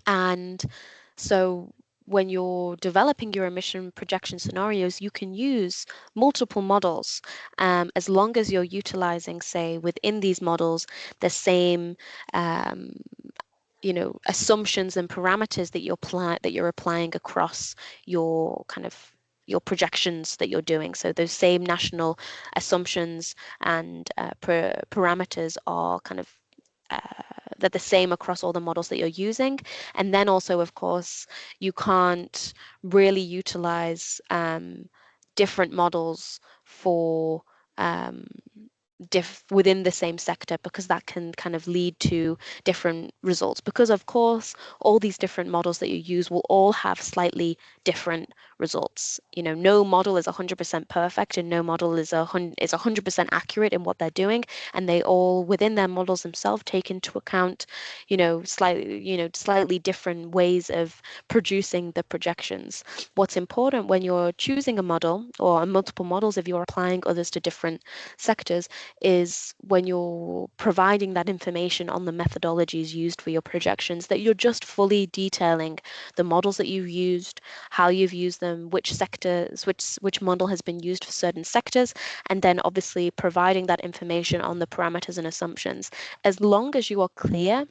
And so when you're developing your emission projection scenarios, you can use multiple models, as long as you're utilizing, say, within these models, the same assumptions and parameters that you're applying across your kind of your projections that you're doing. So those same national assumptions and parameters are kind of they're the same across all the models that you're using. And then also, of course, you can't really utilize different models for within the same sector, because that can kind of lead to different results, because of course all these different models that you use will all have slightly different results. No model is 100% perfect, and no model is 100% accurate in what they're doing, and they all within their models themselves take into account slightly different ways of producing the projections. What's important when you're choosing a model or multiple models, if you're applying others to different sectors, is when you're providing that information on the methodologies used for your projections, that you're just fully detailing the models that you've used, how you've used them, which sectors, which model has been used for certain sectors, and then obviously providing that information on the parameters and assumptions. As long as you are clear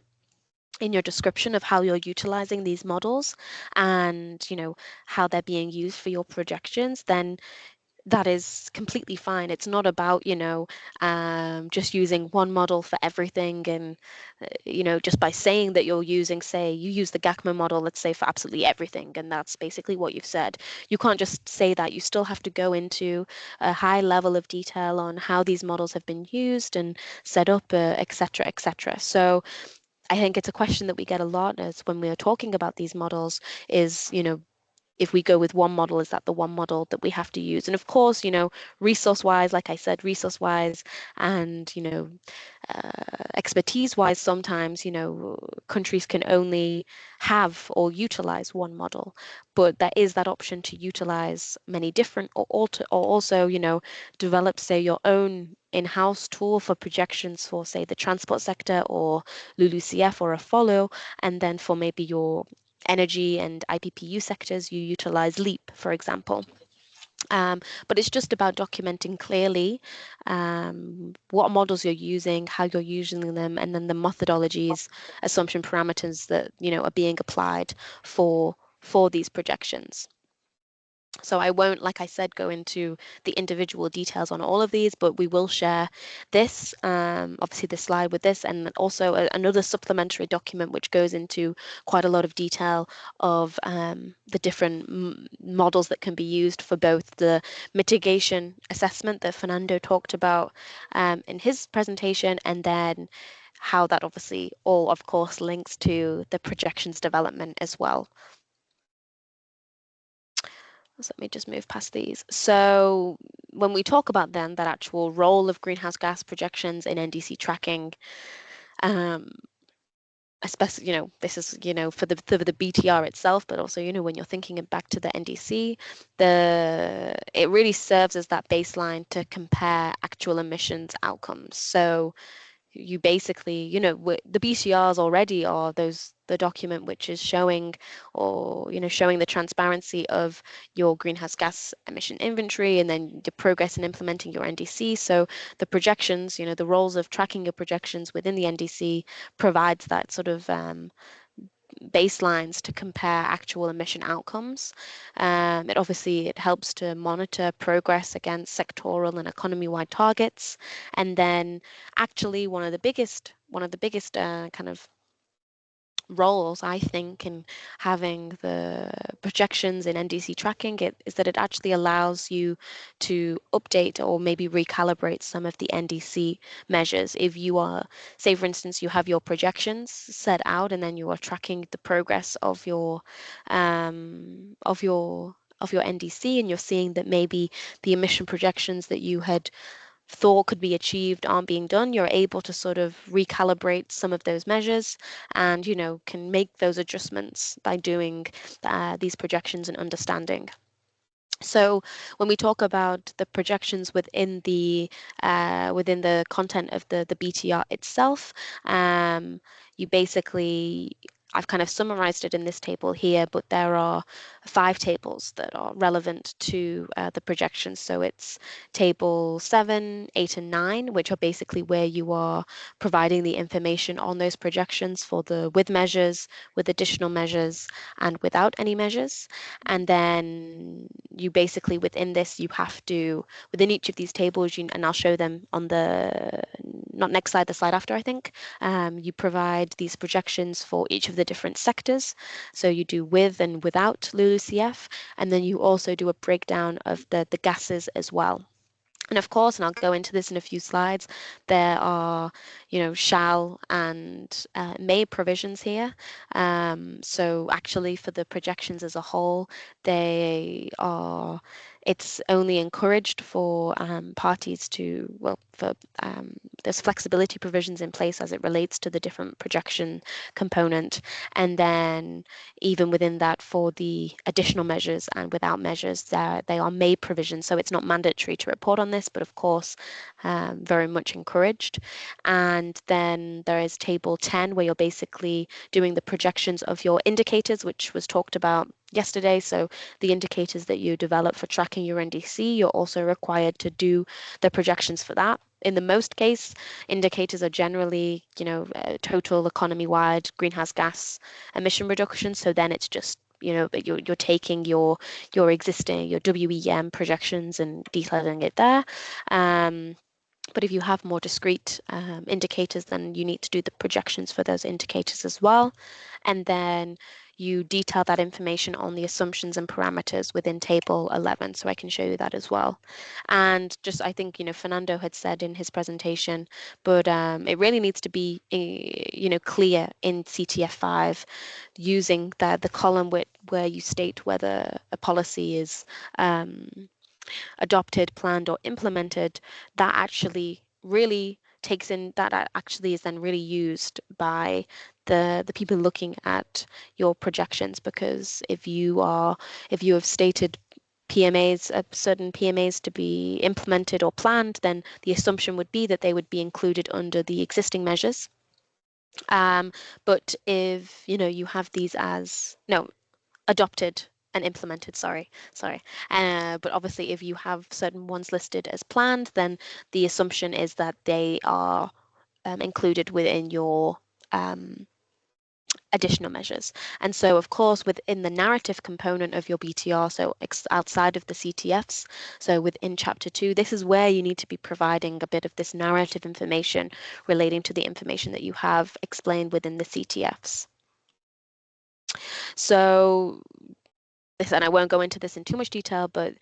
in your description of how you're utilizing these models and, you know, how they're being used for your projections, then that is completely fine. It's not about, you know, just using one model for everything. And, you know, just by saying that you're using, say, you use the GACMA model, let's say, for absolutely everything, and that's basically what you've said. You can't just say that. You still have to go into a high level of detail on how these models have been used and set up, et cetera, et cetera. So I think it's a question that we get a lot as when we're talking about these models is, you know, if we go with one model, is that the one model that we have to use? And of course, you know, resource-wise, like I said, resource-wise and, you know, expertise-wise, sometimes, you know, countries can only have or utilize one model, but there is that option to utilize many different or also, you know, develop, say, your own in-house tool for projections for, say, the transport sector or LULUCF or a follow, and then for maybe your energy and IPPU sectors, you utilize LEAP, for example. But it's just about documenting clearly what models you're using, how you're using them, and then the methodologies, assumption parameters that, you know, are being applied for these projections. So I won't, like I said, go into the individual details on all of these, but we will share this, obviously the slide with this, and also another supplementary document which goes into quite a lot of detail of the different models that can be used for both the mitigation assessment that Fernando talked about in his presentation, and then how that obviously all, of course, links to the projections development as well. So let me just move past these. So when we talk about then that actual role of greenhouse gas projections in NDC tracking, especially, you know, this is, you know, for the BTR itself, but also, you know, when you're thinking back to the NDC, it really serves as that baseline to compare actual emissions outcomes. So you basically, you know, the BTRs already are the document which is showing, or, you know, showing the transparency of your greenhouse gas emission inventory and then the progress in implementing your NDC. So the projections, you know, the roles of tracking your projections within the NDC provides that sort of baselines to compare actual emission outcomes. It helps to monitor progress against sectoral and economy-wide targets. And then actually one of the biggest kind of roles, I think, in having the projections in NDC tracking is that it actually allows you to update or maybe recalibrate some of the NDC measures. If you are, say, for instance, you have your projections set out and then you are tracking the progress of your NDC, and you're seeing that maybe the emission projections that you had thought could be achieved aren't being done, you're able to sort of recalibrate some of those measures and, you know, can make those adjustments by doing these projections and understanding. So when we talk about the projections within the content of the BTR itself, you basically, I've kind of summarized it in this table here, but there are 5 tables that are relevant to the projections. So it's table 7, 8, and 9, which are basically where you are providing the information on those projections for the with measures, with additional measures, and without any measures. And then you basically, within this, you have to, within each of these tables, and I'll show them on the, not next slide, the slide after, I think, you provide these projections for each of the different sectors. So you do with and without LULUCF, and then you also do a breakdown of the gases as well. And of course, and I'll go into this in a few slides, there are, you know, shall and may provisions here. So actually for the projections as a whole, it's only encouraged for parties to, well, there's flexibility provisions in place as it relates to the different projection component. And then even within that, for the additional measures and without measures, they are made provisions. So it's not mandatory to report on this, but of course, very much encouraged. And then there is table 10, where you're basically doing the projections of your indicators, which was talked about yesterday. So the indicators that you develop for tracking your NDC, you're also required to do the projections for that. In the most case, indicators are generally, total economy-wide greenhouse gas emission reduction. So then it's just, you're taking your existing, your WEM projections and detailing it there. But if you have more discrete indicators, then you need to do the projections for those indicators as well. And then you detail that information on the assumptions and parameters within table 11. So I can show you that as well. And just, I think, Fernando had said in his presentation, but it really needs to be, clear in CTF5 using the column where you state whether a policy is adopted, planned, or implemented. That actually really takes in, that actually is then really used by the people looking at your projections, because if you have stated PMAs, certain PMAs to be implemented or planned, then the assumption would be that they would be included under the existing measures. But if you have these as adopted and implemented, sorry. But obviously if you have certain ones listed as planned, then the assumption is that they are included within your additional measures. And so of course within the narrative component of your BTR, so outside of the CTFs, so within chapter 2, this is where you need to be providing a bit of this narrative information relating to the information that you have explained within the CTFs. So and I won't go into this in too much detail, but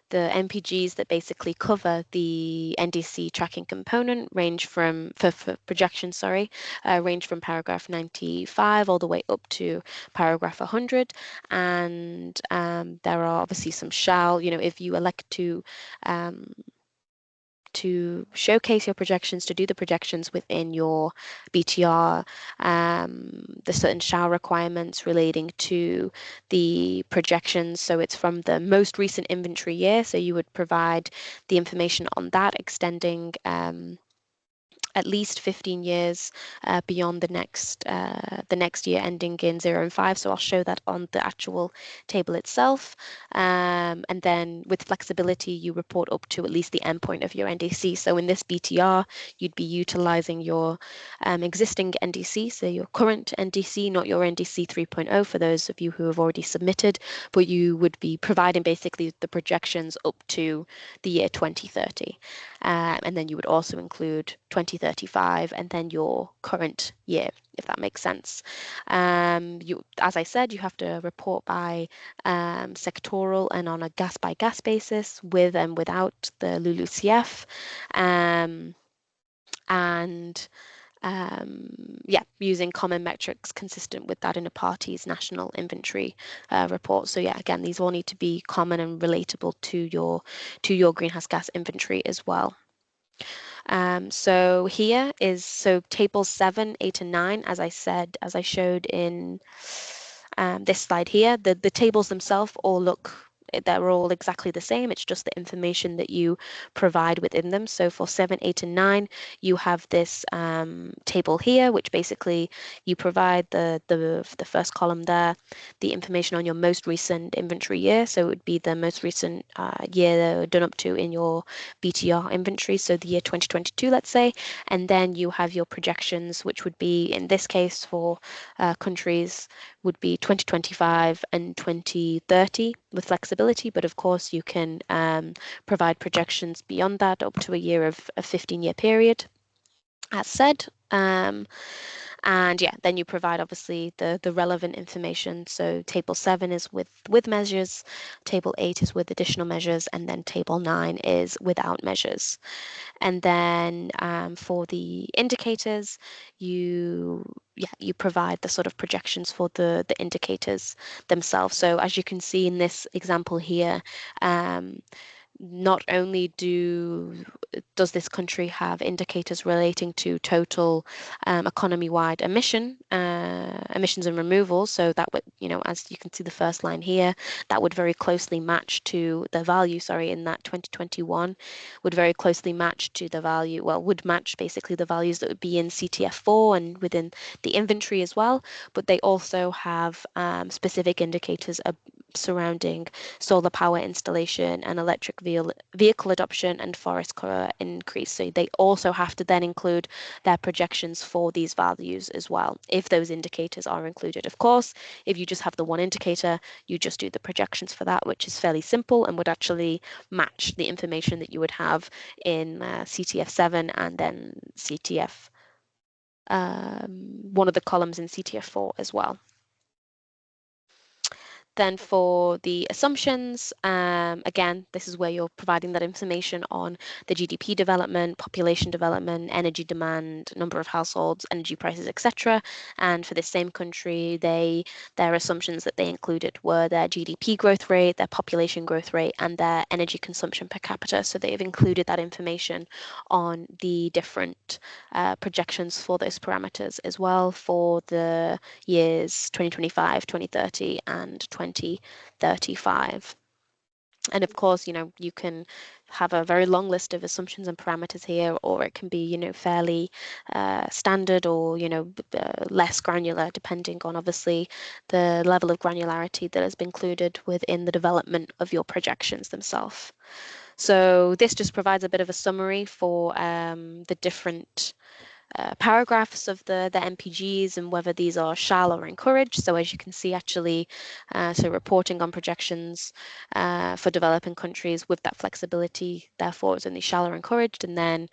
the MPGs that basically cover the NDC tracking component range from, for projections, range from paragraph 95 all the way up to paragraph 100. And there are obviously some shall, if you elect to showcase your projections, to do the projections within your BTR, the certain shall requirements relating to the projections. So it's from the most recent inventory year. So you would provide the information on that, extending at least 15 years beyond the next year ending in 0 and 5. So I'll show that on the actual table itself. And then with flexibility, you report up to at least the endpoint of your NDC. So in this BTR, you'd be utilizing your existing NDC, so your current NDC, not your NDC 3.0 for those of you who have already submitted, but you would be providing basically the projections up to the year 2030. And then you would also include 2035 and then your current year, if that makes sense. As I said, you have to report by sectoral and on a gas by gas basis, with and without the LULUCF. Using common metrics consistent with that in a party's national inventory report. So yeah, again, these all need to be common and relatable to your greenhouse gas inventory as well. So here is tables 7, 8, and 9, as I showed in this slide here. The tables themselves they're all exactly the same. It's just the information that you provide within them. So for 7, 8, and 9, you have this table here, which basically you provide the first column there, the information on your most recent inventory year. So it would be the most recent year done up to in your BTR inventory. So the year 2022, let's say, and then you have your projections, which would be in this case for countries would be 2025 and 2030 with flexibility, but of course you can provide projections beyond that up to a year of a 15-year period, as said. And yeah, then you provide obviously the relevant information. So table 7 is with measures, table 8 is with additional measures, and then table 9 is without measures. And then for the indicators, you provide the sort of projections for the indicators themselves. So as you can see in this example here, not only does this country have indicators relating to total economy-wide emissions and removals, so that would, as you can see the first line here, that would very closely match to the value, in that 2021 would very closely match to the value, would match basically the values that would be in CTF4 and within the inventory as well, but they also have specific indicators surrounding solar power installation and electric vehicle adoption and forest cover increase. So they also have to then include their projections for these values as well, if those indicators are included. Of course, if you just have the one indicator, you just do the projections for that, which is fairly simple and would actually match the information that you would have in CTF7 and then CTF, one of the columns in CTF4 as well. Then for the assumptions, again, this is where you're providing that information on the GDP development, population development, energy demand, number of households, energy prices, etc. And for the same country, their assumptions that they included were their GDP growth rate, their population growth rate, and their energy consumption per capita. So they've included that information on the different projections for those parameters as well for the years 2025, 2030, and 2035. And of course, you can have a very long list of assumptions and parameters here, or it can be, fairly standard or, less granular, depending on obviously the level of granularity that has been included within the development of your projections themselves. So this just provides a bit of a summary for the different paragraphs of the MPGs and whether these are shall or encouraged. So as you can see, actually, so reporting on projections for developing countries with that flexibility, therefore it's only shall or encouraged. And then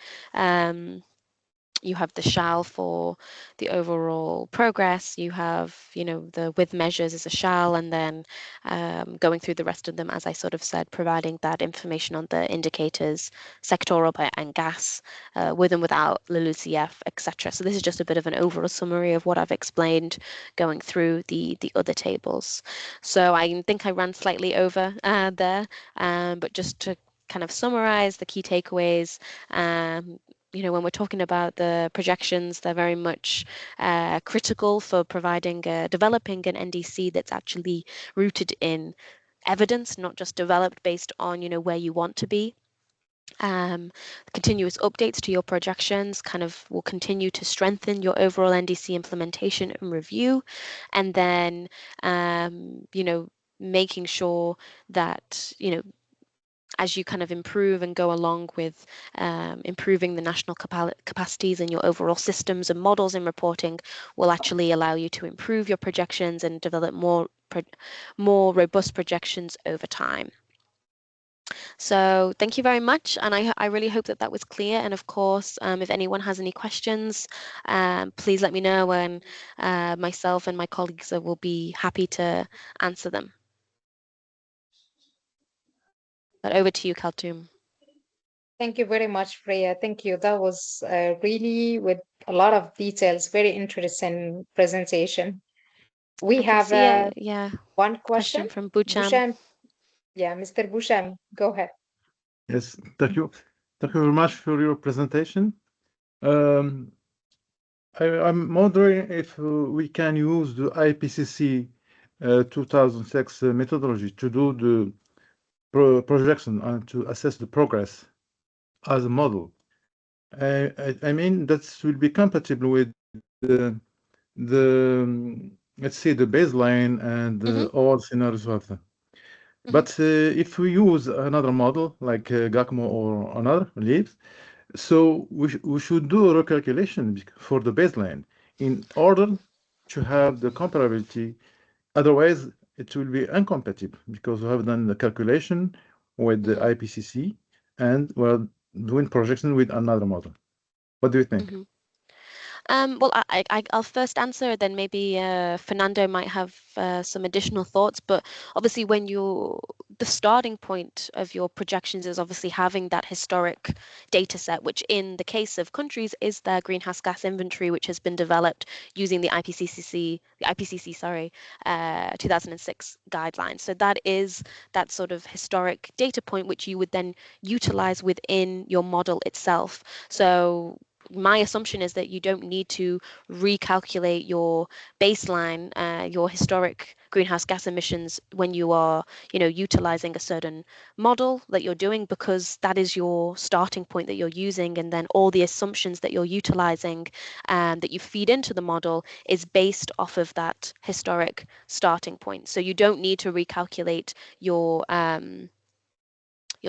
you have the shall for the overall progress. You have, the with measures is a shall, and then going through the rest of them, as I sort of said, providing that information on the indicators, sectoral and gas, with and without LULUCF, etc. So this is just a bit of an overall summary of what I've explained going through the other tables. So I think I ran slightly over there, but just to kind of summarize the key takeaways, when we're talking about the projections, they're very much critical for providing, developing an NDC that's actually rooted in evidence, not just developed based on, where you want to be. Continuous updates to your projections kind of will continue to strengthen your overall NDC implementation and review. And then, making sure that, as you kind of improve and go along with improving the national capacities and your overall systems and models in reporting will actually allow you to improve your projections and develop more robust projections over time. So thank you very much, and I really hope that was clear. And of course, if anyone has any questions, please let me know, and myself and my colleagues will be happy to answer them. But over to you, Kaltoum. Thank you very much, Freya. Thank you. That was really with a lot of details, very interesting presentation. We have one question from Boucham. Boucham. Yeah, Mr. Boucham, go ahead. Yes, thank you. Thank you very much for your presentation. I'm wondering if we can use the IPCC 2006 methodology to do the projection and to assess the progress as a model. I mean, that will be compatible with the let's say the baseline and all scenarios of them. But if we use another model like GACMO or another LEAPS, so we should do a recalculation for the baseline in order to have the comparability. Otherwise, it will be incompatible because we have done the calculation with the IPCC and we're doing projection with another model. What do you think? Well, I'll first answer, then maybe Fernando might have some additional thoughts. But obviously, when the starting point of your projections is obviously having that historic data set, which in the case of countries is their greenhouse gas inventory, which has been developed using the IPCC 2006 guidelines. So that is that sort of historic data point, which you would then utilize within your model itself. So my assumption is that you don't need to recalculate your baseline, your historic greenhouse gas emissions when you are, utilizing a certain model that you're doing, because that is your starting point that you're using, and then all the assumptions that you're utilizing that you feed into the model is based off of that historic starting point. So you don't need to recalculate your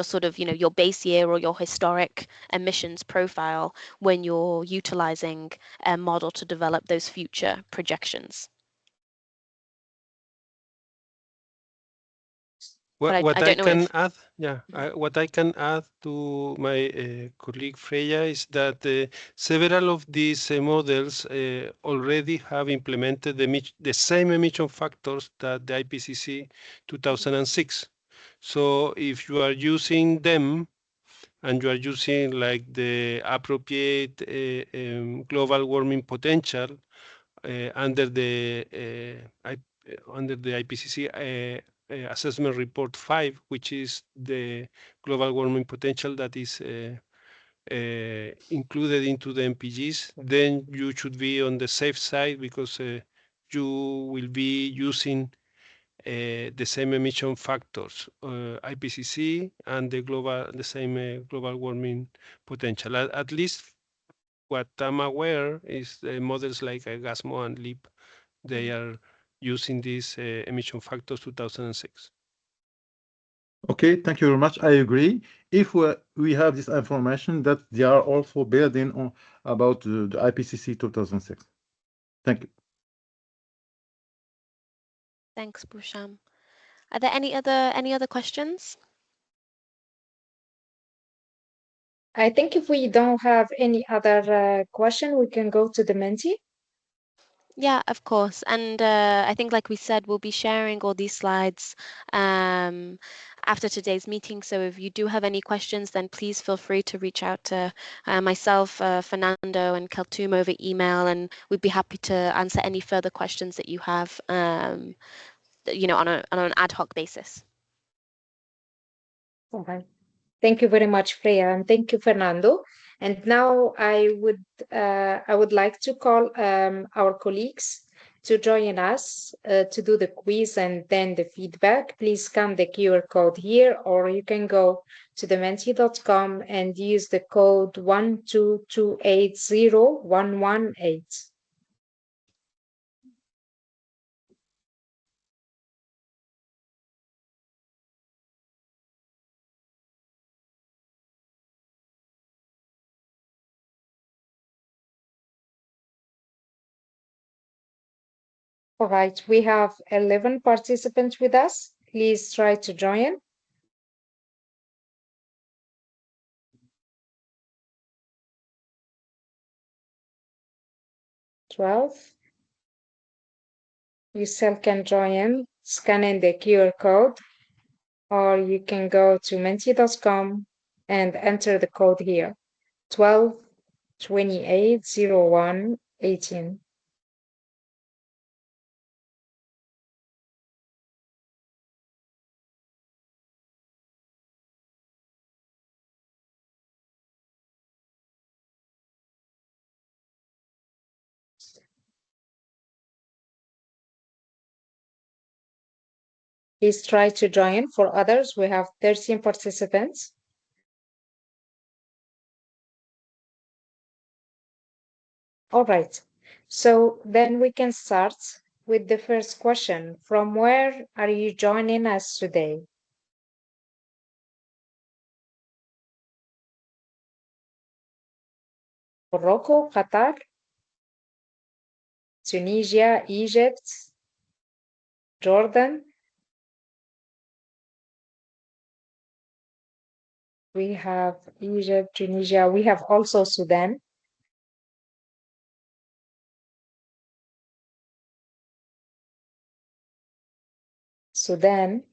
sort of, your base year or your historic emissions profile when you're utilizing a model to develop those future projections. What I can add, what I can add to my colleague Freya is that several of these models already have implemented the same emission factors that the IPCC 2006. So if you are using them and you are using like the appropriate global warming potential under the IPCC assessment report 5, which is the global warming potential that is included into the MPGs, then you should be on the safe side, because you will be using the same emission factors, IPCC and the same global warming potential. At least what I'm aware is models like GASMO and LEAP, they are using these emission factors 2006. Okay, thank you very much. I agree. If we have this information that they are also built in on about the IPCC 2006. Thank you. Thanks, Boucham. Are there any other questions? I think if we don't have any other question, we can go to the Menti. Yeah, of course. And I think, like we said, we'll be sharing all these slides after today's meeting. So if you do have any questions, then please feel free to reach out to myself, Fernando, and Kaltoum over email, and we'd be happy to answer any further questions that you have, on an ad hoc basis. Okay. Thank you very much, Freya, and thank you, Fernando. And now I would like to call our colleagues to join us to do the quiz and then the feedback. Please scan the QR code here, or you can go to thementi.com and use the code 12280-118. All right, we have 11 participants with us. Please try to join. 12. You still can join scanning the QR code, or you can go to menti.com and enter the code here, 12280118. Please try to join. For others, we have 13 participants. All right, so then we can start with the first question. From where are you joining us today? Morocco, Qatar, Tunisia, Egypt, Jordan. We have Egypt, Tunisia. We have also Sudan. Sudan.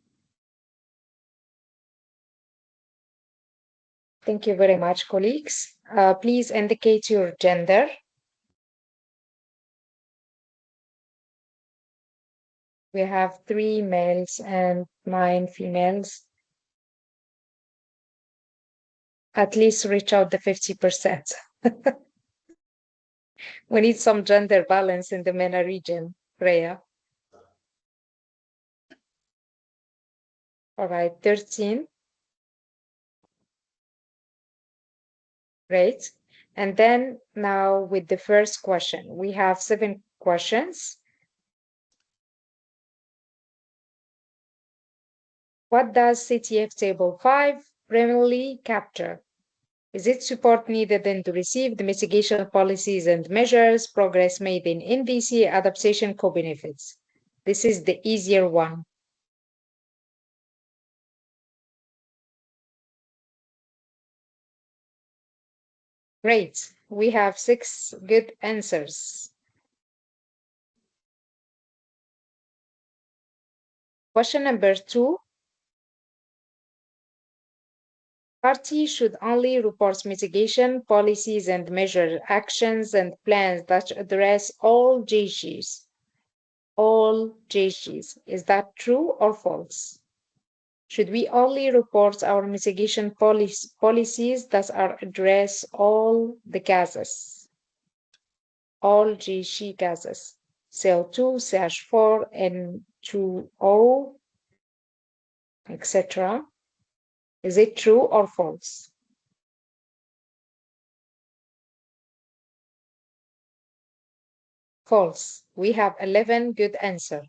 Thank you very much, colleagues. Please indicate your gender. We have 3 males and 9 females. At least reach out the 50%. We need some gender balance in the MENA region, Freya. All right, 13. Great. And then now with the first question, we have 7 questions. What does CTF Table 5 primarily capture? Is it support needed in to receive the mitigation policies and measures, progress made in NDC, adaptation co-benefits? This is the easier one. Great. We have 6 good answers. Question number 2. Party should only report mitigation policies and measure actions and plans that address all JGs. All JGs. Is that true or false? Should we only report our mitigation policies that are address all the gases? All GC gases. CO2, CH4, N2O, etc. Is it true or false? False. We have 11 good answers.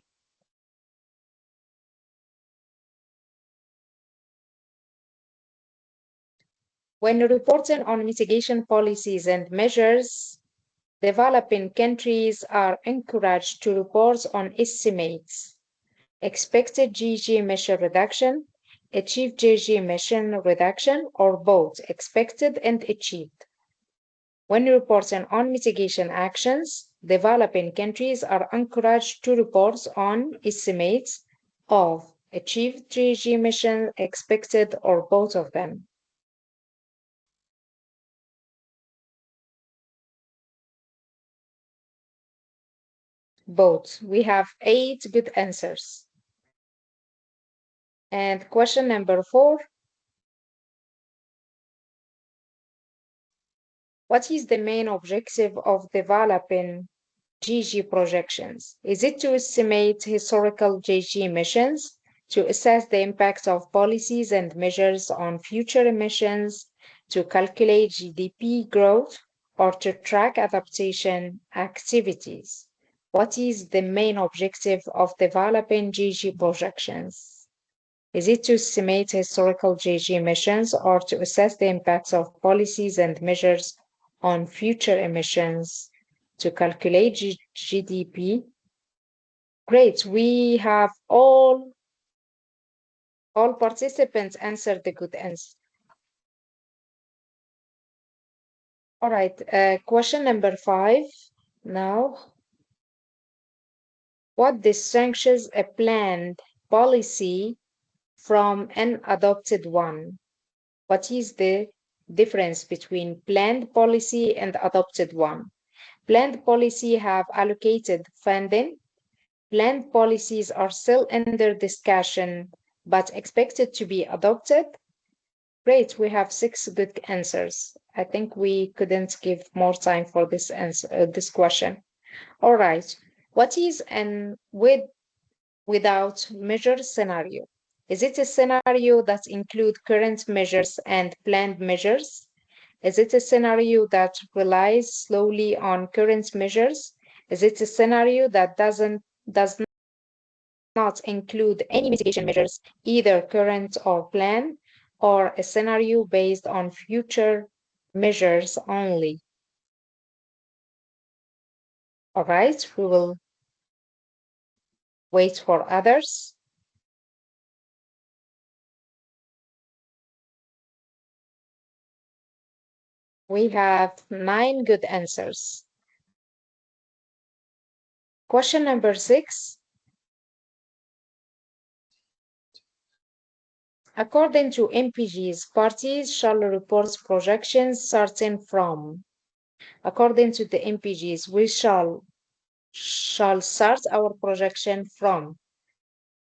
When reporting on mitigation policies and measures, developing countries are encouraged to report on estimates, expected GG emission reduction, achieved GG emission reduction, or both expected and achieved. When reporting on mitigation actions, developing countries are encouraged to report on estimates of achieved GG emission, expected, or both of them. Both. We have 8 good answers. And question number 4. What is the main objective of developing GG projections? Is it to estimate historical GG emissions, to assess the impact of policies and measures on future emissions, to calculate GDP growth, or to track adaptation activities? What is the main objective of developing GG projections? Is it to estimate historical GG emissions or to assess the impacts of policies and measures on future emissions, to calculate GDP? Great, we have all participants answered the good answer. All right, question number 5 now. What distinguishes a planned policy from an adopted one? What is the difference between planned policy and adopted one? Planned policy have allocated funding. Planned policies are still under discussion, but expected to be adopted. Great, we have 6 good answers. I think we couldn't give more time for this answer, this question. All right, what is an without measure scenario? Is it a scenario that includes current measures and planned measures? Is it a scenario that relies slowly on current measures? Is it a scenario that does not include any mitigation measures, either current or planned, or a scenario based on future measures only? All right, we will wait for others. We have 9 good answers. Question number 6. According to MPGs, parties shall report projections starting from. According to the MPGs, we shall start our projection from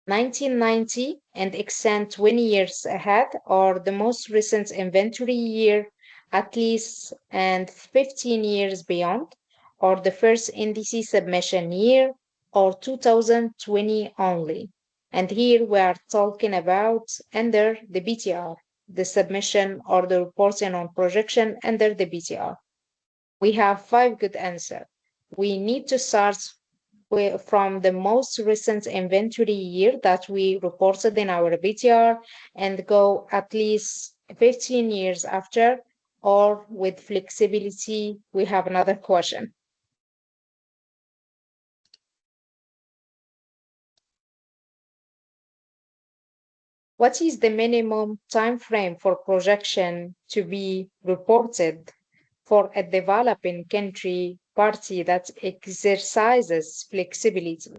1990 and extend 20 years ahead, or the most recent inventory year at least, and 15 years beyond, or the first NDC submission year, or 2020 only. And here we are talking about under the BTR, the submission or the reporting on projection under the BTR. We have 5 good answers. We need to start from the most recent inventory year that we reported in our BTR and go at least 15 years after, or with flexibility. We have another question. What is the minimum time frame for projection to be reported for a developing country party that exercises flexibility?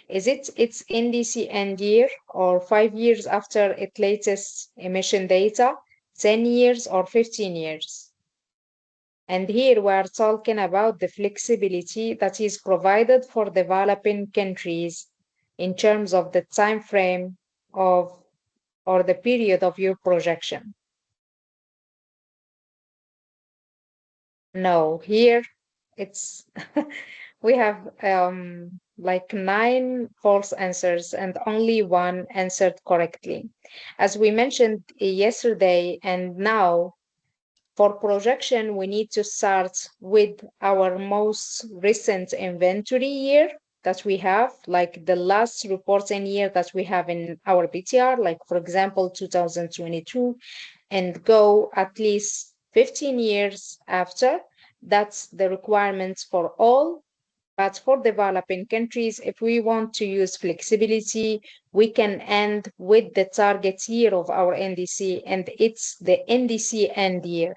Is it its NDC end year, or 5 years after its latest emission data, 10 years or 15 years? And here we are talking about the flexibility that is provided for developing countries in terms of the time frame of or the period of your projection. No, here it's we have like 9 false answers and only 1 answered correctly. As we mentioned yesterday, and now for projection, we need to start with our most recent inventory year that we have, like the last reporting year that we have in our BTR, like for example, 2022, and go at least 15 years after. That's the requirements for all. But for developing countries, if we want to use flexibility, we can end with the target year of our NDC, and it's the NDC end year.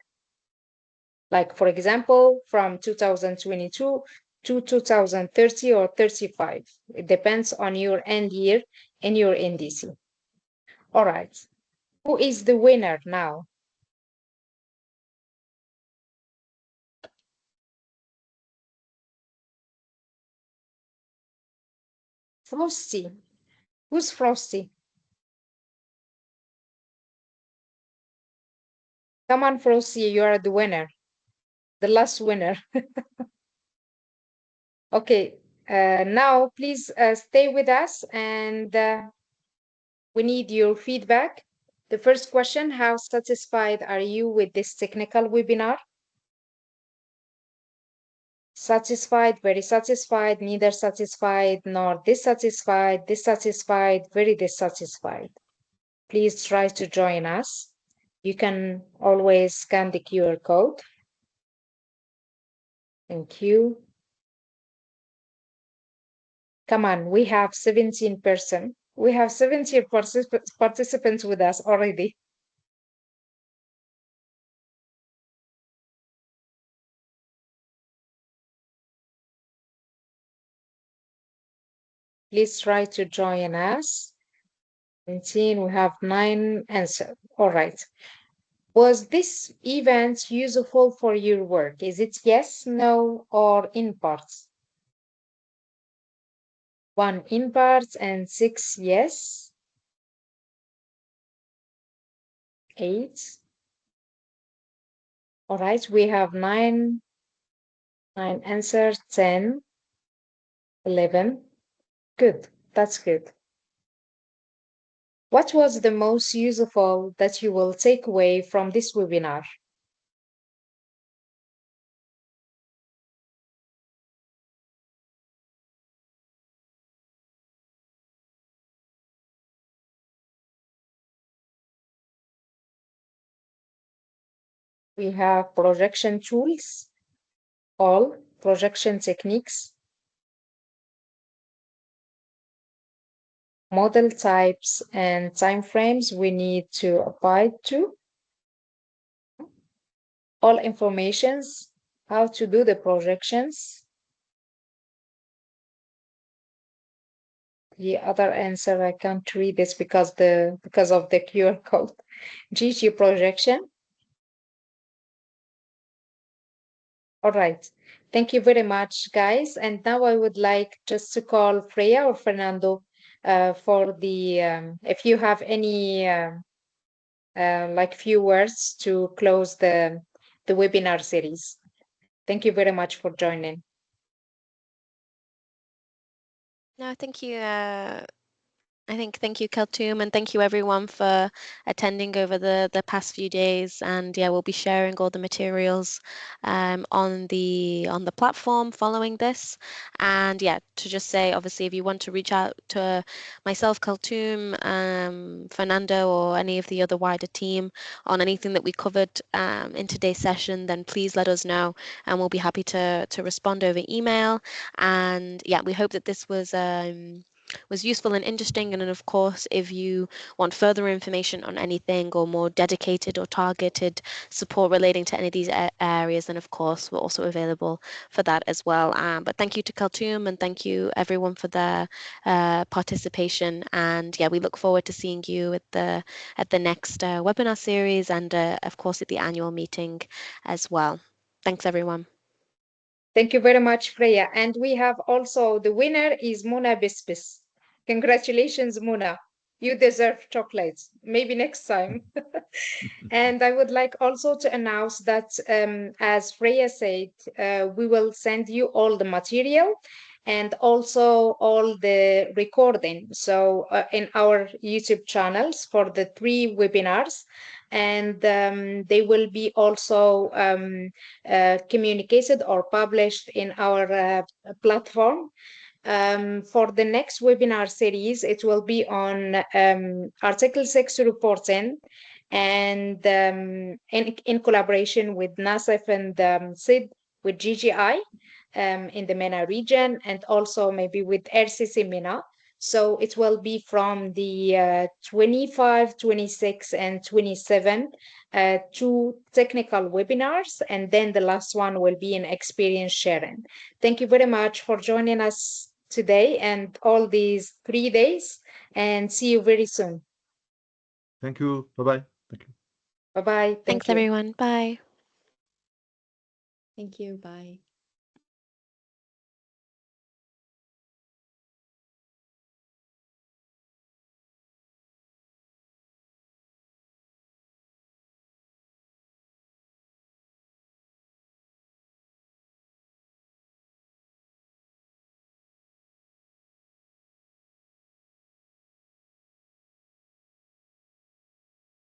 Like, for example, from 2022 to 2030 or 35. It depends on your end year and your NDC. All right. Who is the winner now? Frosty. Who's Frosty? Come on, Frosty, you are the winner. The last winner. Okay, now please stay with us, and we need your feedback. The first question, how satisfied are you with this technical webinar? Satisfied, very satisfied, neither satisfied nor dissatisfied, dissatisfied, very dissatisfied. Please try to join us. You can always scan the QR code. Thank you. Come on, we have 17 persons. We have 17 participants with us already. Please try to join us. 17, we have 9 answers. All right. Was this event useful for your work? Is it yes, no, or in parts? 1 in parts and 6 yes. 8. All right, we have 9 answers, 10, 11. Good, that's good. What was the most useful that you will take away from this webinar? We have projection tools, all projection techniques, model types and timeframes we need to abide to, all informations, how to do the projections. The other answer, I can't read this because of the QR code. GG projection. All right. Thank you very much, guys. And now I would like just to call Freya or Fernando for the, if you have any like few words to close the webinar series. Thank you very much for joining. No, thank you. Thank you, Kaltoum, and thank you everyone for attending over the past few days. And yeah, we'll be sharing all the materials on the platform following this. And yeah, to just say, obviously, if you want to reach out to myself, Kaltoum, Fernando, or any of the other wider team on anything that we covered in today's session, then please let us know, and we'll be happy to respond over email. And yeah, we hope that this was useful and interesting. And then, of course, if you want further information on anything or more dedicated or targeted support relating to any of these areas, then of course we're also available for that as well. But thank you to Kaltoum, and thank you everyone for their participation. And yeah, we look forward to seeing you at the next webinar series, and of course at the annual meeting as well. Thanks everyone. Thank you very much, Freya. And we have also the winner is Muna Bispis. Congratulations, Muna. You deserve chocolates. Maybe next time. And I would like also to announce that, as Freya said, we will send you all the material and also all the recording. So in our YouTube channels for the 3 webinars, and they will be also communicated or published in our platform. For the next webinar series, it will be on Article 6 reporting, and in collaboration with NASIF and SID with GGI in the MENA region, and also maybe with RCC MENA. So it will be from the 25, 26, and 27 2 technical webinars, and then the last one will be an experience sharing. Thank you very much for joining us today and all these 3 days, and see you very soon. Thank you. Bye-bye. Thank you. Bye-bye. Thanks everyone. Bye. Thank you. Bye.